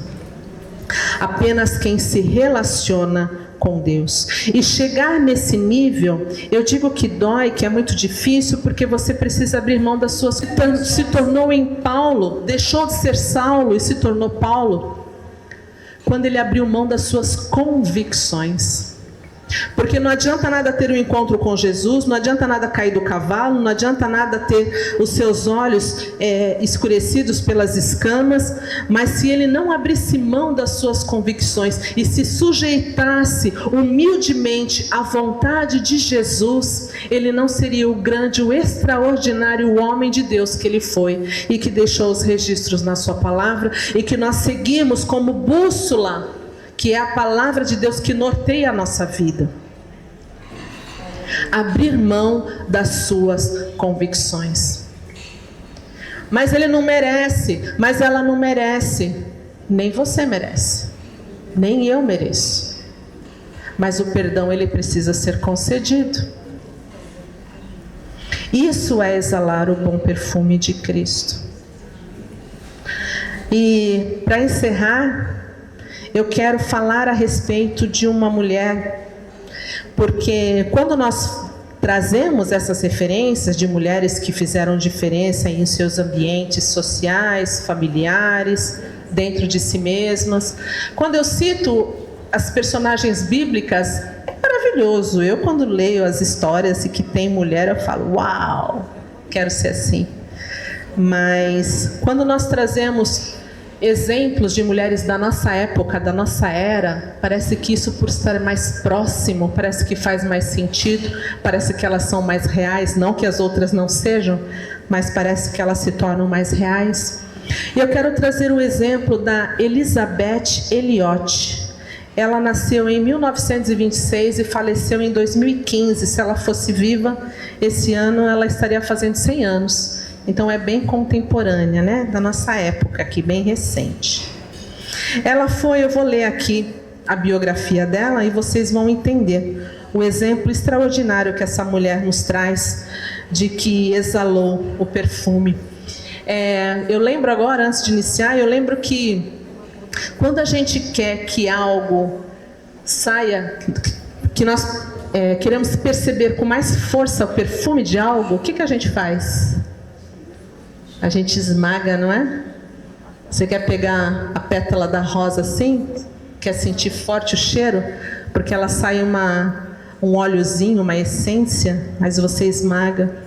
Apenas quem se relaciona com Deus. E chegar nesse nível, eu digo que dói, que é muito difícil, porque você precisa abrir mão das suas... Se tornou em Paulo, deixou de ser Saulo e se tornou Paulo, quando ele abriu mão das suas convicções. Porque não adianta nada ter um encontro com Jesus, não adianta nada cair do cavalo, não adianta nada ter os seus olhos escurecidos pelas escamas, mas se ele não abrisse mão das suas convicções e se sujeitasse humildemente à vontade de Jesus, ele não seria o grande, o extraordinário homem de Deus que ele foi e que deixou os registros na sua palavra e que nós seguimos como bússola, que é a palavra de Deus que norteia a nossa vida. Abrir mão das suas convicções. Mas ele não merece, mas ela não merece. Nem você merece, nem eu mereço. Mas o perdão, ele precisa ser concedido. Isso é exalar o bom perfume de Cristo. E para encerrar, eu quero falar a respeito de uma mulher, porque quando nós trazemos essas referências de mulheres que fizeram diferença em seus ambientes sociais, familiares, dentro de si mesmas, quando eu cito as personagens bíblicas, é maravilhoso. Eu, quando leio as histórias e que tem mulher, eu falo, uau, quero ser assim. Mas quando nós trazemos exemplos de mulheres da nossa época, da nossa era, parece que isso, por estar mais próximo, parece que faz mais sentido, parece que elas são mais reais, não que as outras não sejam, mas parece que elas se tornam mais reais. E eu quero trazer o exemplo da Elizabeth Elliot. Ela nasceu em 1926 e faleceu em 2015. Se ela fosse viva, esse ano ela estaria fazendo 100 anos. Então é bem contemporânea, né? Da nossa época aqui, bem recente. Ela foi, eu vou ler aqui a biografia dela e vocês vão entender o exemplo extraordinário que essa mulher nos traz de que exalou o perfume. Eu lembro agora, antes de iniciar, eu lembro que quando a gente quer que algo saia, que nós queremos perceber com mais força o perfume de algo, o que a gente faz? A gente esmaga, não é? Você quer pegar a pétala da rosa assim? Quer sentir forte o cheiro? Porque ela sai um óleozinho, uma essência, mas você esmaga.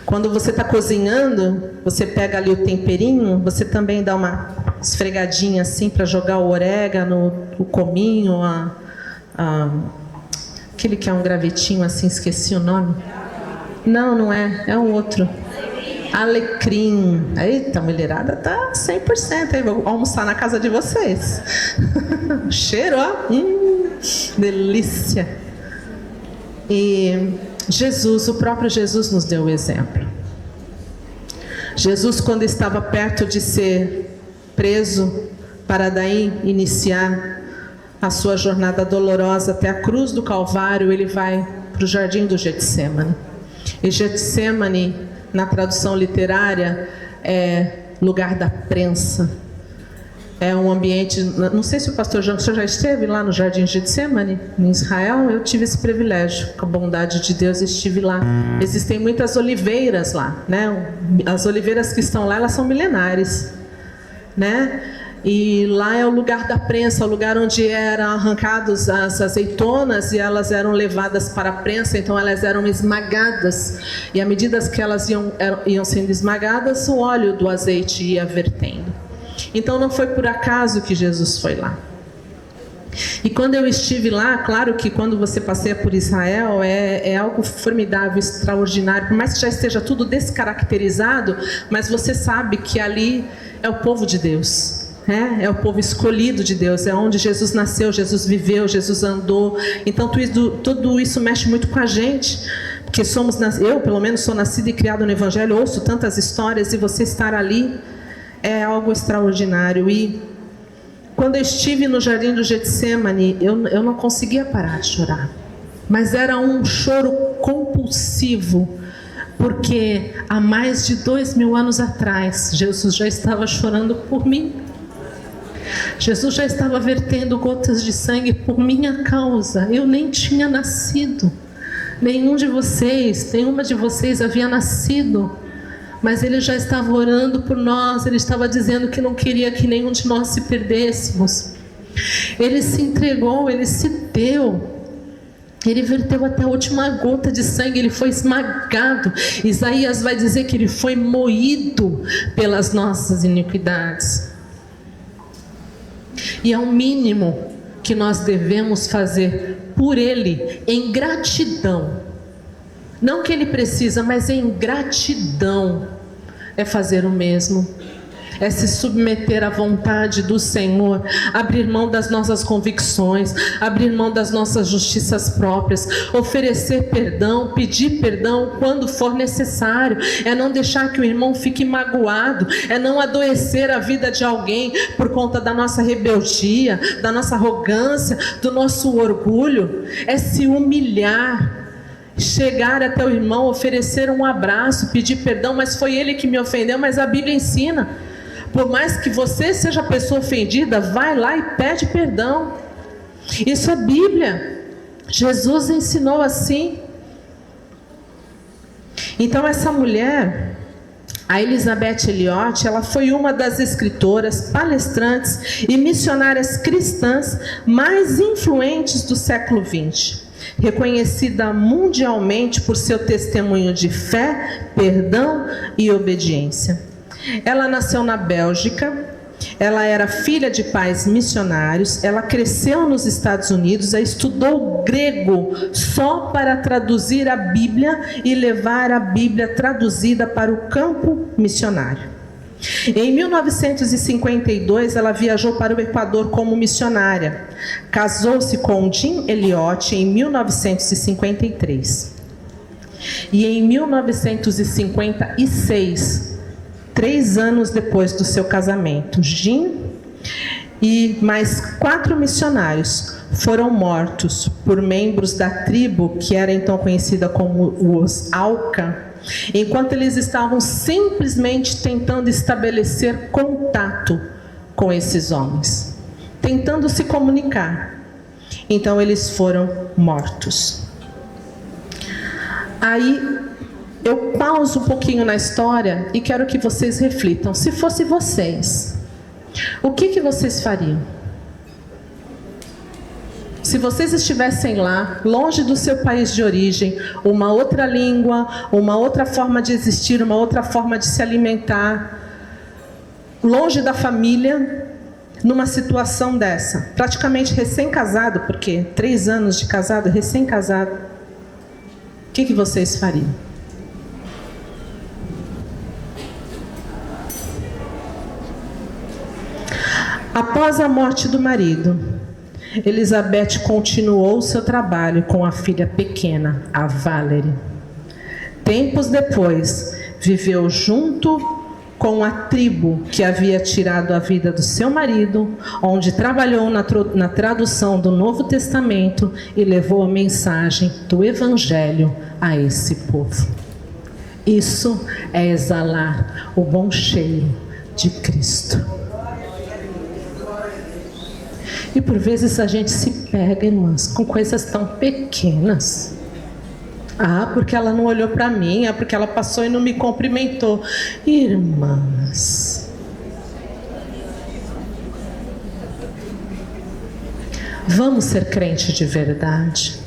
Quando você está cozinhando, você pega ali o temperinho, você também dá uma esfregadinha assim para jogar o orégano, o cominho, aquele que é um gravetinho assim, esqueci o nome. Não é um outro. Alecrim. Eita, mulherada tá 100%. Aí vou almoçar na casa de vocês. Cheiro, ó. Delícia. E Jesus, o próprio Jesus nos deu o exemplo. Jesus, quando estava perto de ser preso, para daí iniciar a sua jornada dolorosa até a cruz do Calvário, ele vai para o jardim do Getsemane. E Getsemane, na tradução literária, é lugar da prensa. É um ambiente... Não sei se o pastor João, o senhor já esteve lá no jardim de Getsemane, em Israel? Eu tive esse privilégio, com a bondade de Deus estive lá. Existem muitas oliveiras lá, né? As oliveiras que estão lá, elas são milenares, né? E lá é o lugar da prensa, o lugar onde eram arrancadas as azeitonas e elas eram levadas para a prensa, então elas eram esmagadas. E à medida que elas iam sendo esmagadas, o óleo do azeite ia vertendo. Então não foi por acaso que Jesus foi lá. E quando eu estive lá, claro que quando você passeia por Israel, é algo formidável, extraordinário, por mais que já esteja tudo descaracterizado, mas você sabe que ali é o povo de Deus. É o povo escolhido de Deus, é onde Jesus nasceu, Jesus viveu, Jesus andou. Então tudo isso mexe muito com a gente, porque eu pelo menos sou nascida e criada no Evangelho, ouço tantas histórias, e você estar ali é algo extraordinário. E quando eu estive no jardim do Getsemane, eu não conseguia parar de chorar, mas era um choro compulsivo, porque há mais de 2000 anos atrás Jesus já estava chorando por mim. Jesus já estava vertendo gotas de sangue por minha causa. Eu nem tinha nascido. Nenhuma de vocês havia nascido. Mas Ele já estava orando por nós. Ele estava dizendo que não queria que nenhum de nós se perdêssemos. Ele se entregou, Ele se deu. Ele verteu até a última gota de sangue, Ele foi esmagado. Isaías vai dizer que Ele foi moído pelas nossas iniquidades. E é o mínimo que nós devemos fazer por Ele, em gratidão. Não que Ele precisa, mas em gratidão, é fazer o mesmo. É se submeter à vontade do Senhor, abrir mão das nossas convicções, abrir mão das nossas justiças próprias, oferecer perdão, pedir perdão quando for necessário. É não deixar que o irmão fique magoado, é não adoecer a vida de alguém por conta da nossa rebeldia, da nossa arrogância, do nosso orgulho. É se humilhar, chegar até o irmão, oferecer um abraço, pedir perdão, mas foi ele que me ofendeu. Mas a Bíblia ensina, por mais que você seja a pessoa ofendida, vai lá e pede perdão. Isso é Bíblia. Jesus ensinou assim. Então essa mulher, a Elizabeth Elliot, ela foi uma das escritoras, palestrantes e missionárias cristãs mais influentes do século XX. Reconhecida mundialmente por seu testemunho de fé, perdão e obediência. Ela nasceu na Bélgica, ela era filha de pais missionários, ela cresceu nos Estados Unidos, ela estudou grego só para traduzir a Bíblia e levar a Bíblia traduzida para o campo missionário. Em 1952, ela viajou para o Equador como missionária. Casou-se com Jim Elliot em 1953. E em 1956, 3 anos depois do seu casamento, Jim e mais 4 missionários foram mortos por membros da tribo que era então conhecida como os Auca, enquanto eles estavam simplesmente tentando estabelecer contato com esses homens, tentando se comunicar. Então eles foram mortos. Aí eu pauso um pouquinho na história e quero que vocês reflitam. Se fosse vocês, o que vocês fariam? Se vocês estivessem lá, longe do seu país de origem, uma outra língua, uma outra forma de existir, uma outra forma de se alimentar, longe da família, numa situação dessa, praticamente recém-casado, porque 3 anos de casado, recém-casado, o que vocês fariam? Após a morte do marido, Elizabeth continuou seu trabalho com a filha pequena, a Valerie. Tempos depois, viveu junto com a tribo que havia tirado a vida do seu marido, onde trabalhou na tradução do Novo Testamento e levou a mensagem do Evangelho a esse povo. Isso é exalar o bom cheiro de Cristo. E por vezes a gente se pega, irmãs, com coisas tão pequenas. Ah, porque ela não olhou para mim, porque ela passou e não me cumprimentou. Irmãs, vamos ser crente de verdade.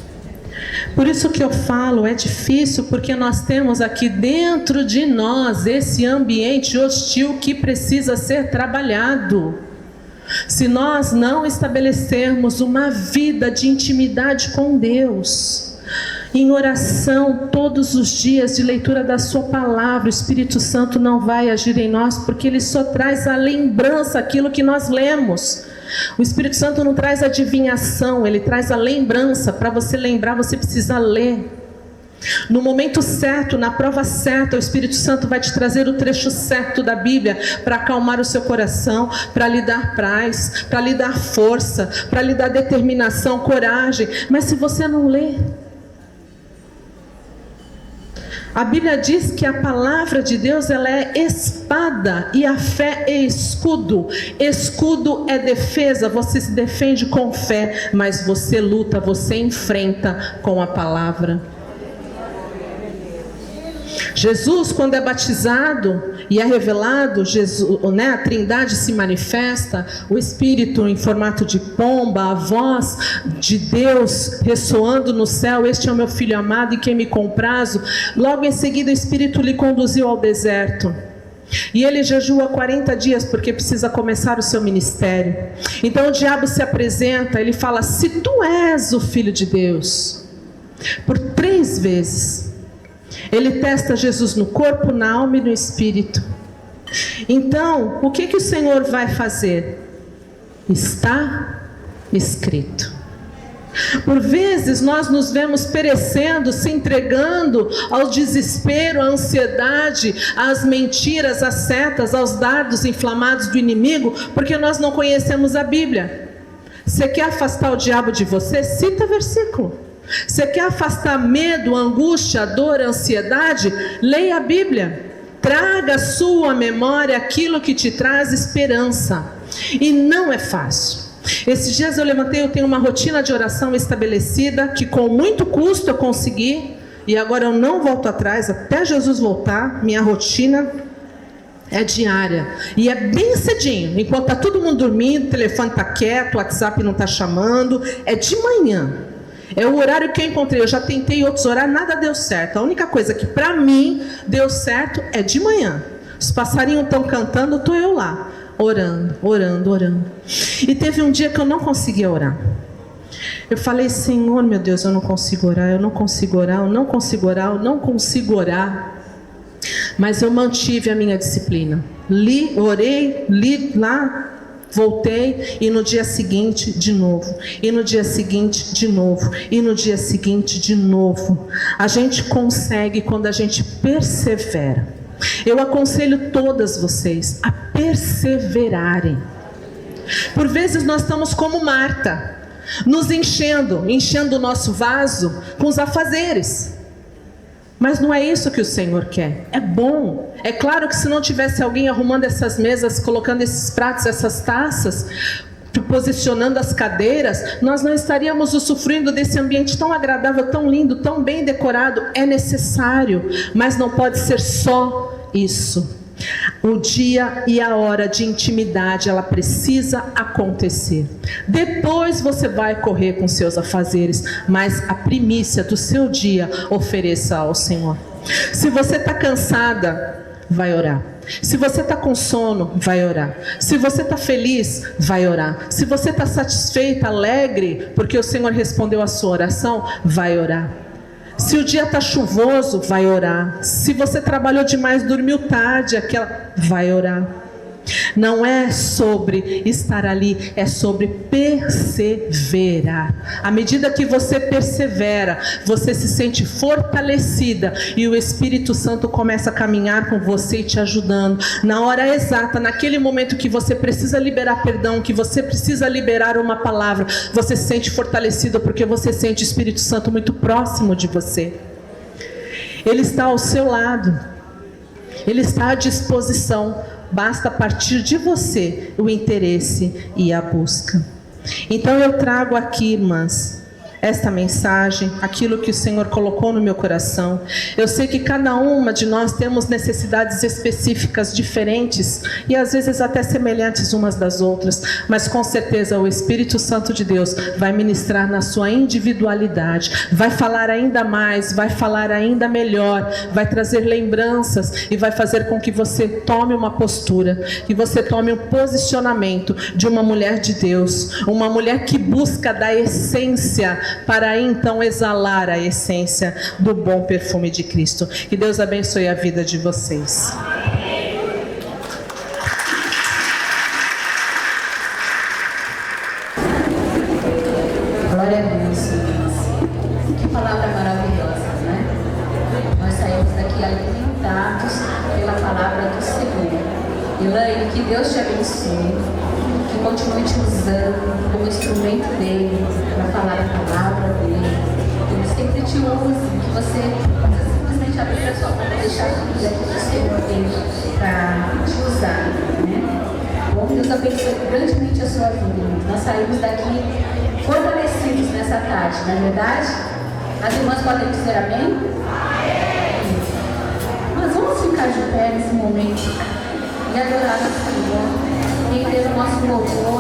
Por isso que eu falo, é difícil, porque nós temos aqui dentro de nós esse ambiente hostil que precisa ser trabalhado. Se nós não estabelecermos uma vida de intimidade com Deus, em oração todos os dias, de leitura da sua palavra, o Espírito Santo não vai agir em nós, porque ele só traz a lembrança, aquilo que nós lemos. O Espírito Santo não traz adivinhação, ele traz a lembrança. Para você lembrar, você precisa ler. No momento certo, na prova certa, o Espírito Santo vai te trazer o trecho certo da Bíblia para acalmar o seu coração, para lhe dar paz, para lhe dar força, para lhe dar determinação, coragem. Mas se você não lê, a Bíblia diz que a palavra de Deus, ela é espada e a fé é escudo. Escudo é defesa, você se defende com fé, mas você luta, você enfrenta com a palavra. Jesus, quando é batizado e é revelado, Jesus, né, a Trindade se manifesta, o Espírito em formato de pomba, a voz de Deus ressoando no céu: este é o meu filho amado em quem me comprazo. Logo em seguida o Espírito lhe conduziu ao deserto. E ele jejua 40 dias porque precisa começar o seu ministério. Então o diabo se apresenta, ele fala: se tu és o Filho de Deus. Por 3 vezes. Ele testa Jesus no corpo, na alma e no espírito. Então, o que o Senhor vai fazer? Está escrito. Por vezes nós nos vemos perecendo, se entregando ao desespero, à ansiedade, às mentiras, às setas, aos dardos inflamados do inimigo, porque nós não conhecemos a Bíblia. Você quer afastar o diabo de você? Cita versículo. Você quer afastar medo, angústia, dor, ansiedade? Leia a Bíblia. Traga à sua memória aquilo que te traz esperança. E não é fácil. Esses dias eu tenho uma rotina de oração estabelecida, que com muito custo eu consegui, e agora eu não volto atrás, até Jesus voltar. Minha rotina é diária, e é bem cedinho, enquanto está todo mundo dormindo, o telefone está quieto, o WhatsApp não está chamando, é de manhã. É o horário que eu encontrei. Eu já tentei outros horários, nada deu certo. A única coisa que para mim deu certo é de manhã. Os passarinhos estão cantando, estou eu lá, orando, orando, orando. E teve um dia que eu não conseguia orar. Eu falei: Senhor, meu Deus, eu não consigo orar, eu não consigo orar, eu não consigo orar, eu não consigo orar. Mas eu mantive a minha disciplina. Li, orei, li lá, voltei, e no dia seguinte de novo, e no dia seguinte de novo, e no dia seguinte de novo. A gente consegue quando a gente persevera. Eu aconselho todas vocês a perseverarem. Por vezes nós estamos como Marta, nos enchendo o nosso vaso com os afazeres. Mas não é isso que o Senhor quer. É bom. É claro que se não tivesse alguém arrumando essas mesas, colocando esses pratos, essas taças, posicionando as cadeiras, nós não estaríamos usufruindo desse ambiente tão agradável, tão lindo, tão bem decorado. É necessário, mas não pode ser só isso. O dia e a hora de intimidade, ela precisa acontecer. Depois você vai correr com seus afazeres, mas a primícia do seu dia ofereça ao Senhor. Se você está cansada, vai orar. Se você está com sono, vai orar. Se você está feliz, vai orar. Se você está satisfeita, alegre, porque o Senhor respondeu a sua oração, vai orar. Se o dia está chuvoso, vai orar. Se você trabalhou demais, dormiu tarde, vai orar. Não é sobre estar ali, é sobre perseverar. À medida que você persevera, você se sente fortalecida e o Espírito Santo começa a caminhar com você e te ajudando. Na hora exata, naquele momento que você precisa liberar perdão, que você precisa liberar uma palavra, você se sente fortalecido porque você sente o Espírito Santo muito próximo de você. Ele está ao seu lado. Ele está à disposição. Basta partir de você o interesse e a busca. Então eu trago aqui, irmãs, esta mensagem, aquilo que o Senhor colocou no meu coração. Eu sei que cada uma de nós temos necessidades específicas diferentes e às vezes até semelhantes umas das outras, mas com certeza o Espírito Santo de Deus vai ministrar na sua individualidade, vai falar ainda mais, vai falar ainda melhor, vai trazer lembranças e vai fazer com que você tome uma postura, que você tome um posicionamento de uma mulher de Deus, uma mulher que busca da essência para então exalar a essência do bom perfume de Cristo. Que Deus abençoe a vida de vocês. Glória a Deus. Que palavra maravilhosa, né? Nós saímos daqui alimentados pela palavra do Senhor. Elaine, que Deus te abençoe. Que continue te usando como instrumento dele para falar a palavra dele. Ele sempre te use, que você simplesmente abrir a sua boca e deixar tudo aquilo que o Senhor tem para te usar, né? Bom, Deus abençoe grandemente a sua vida. Nós saímos daqui fortalecidos nessa tarde, não é verdade? As irmãs podem dizer amém? Amém. Mas vamos ficar de pé nesse momento e adorar o Senhor. Quem fez o nosso louvor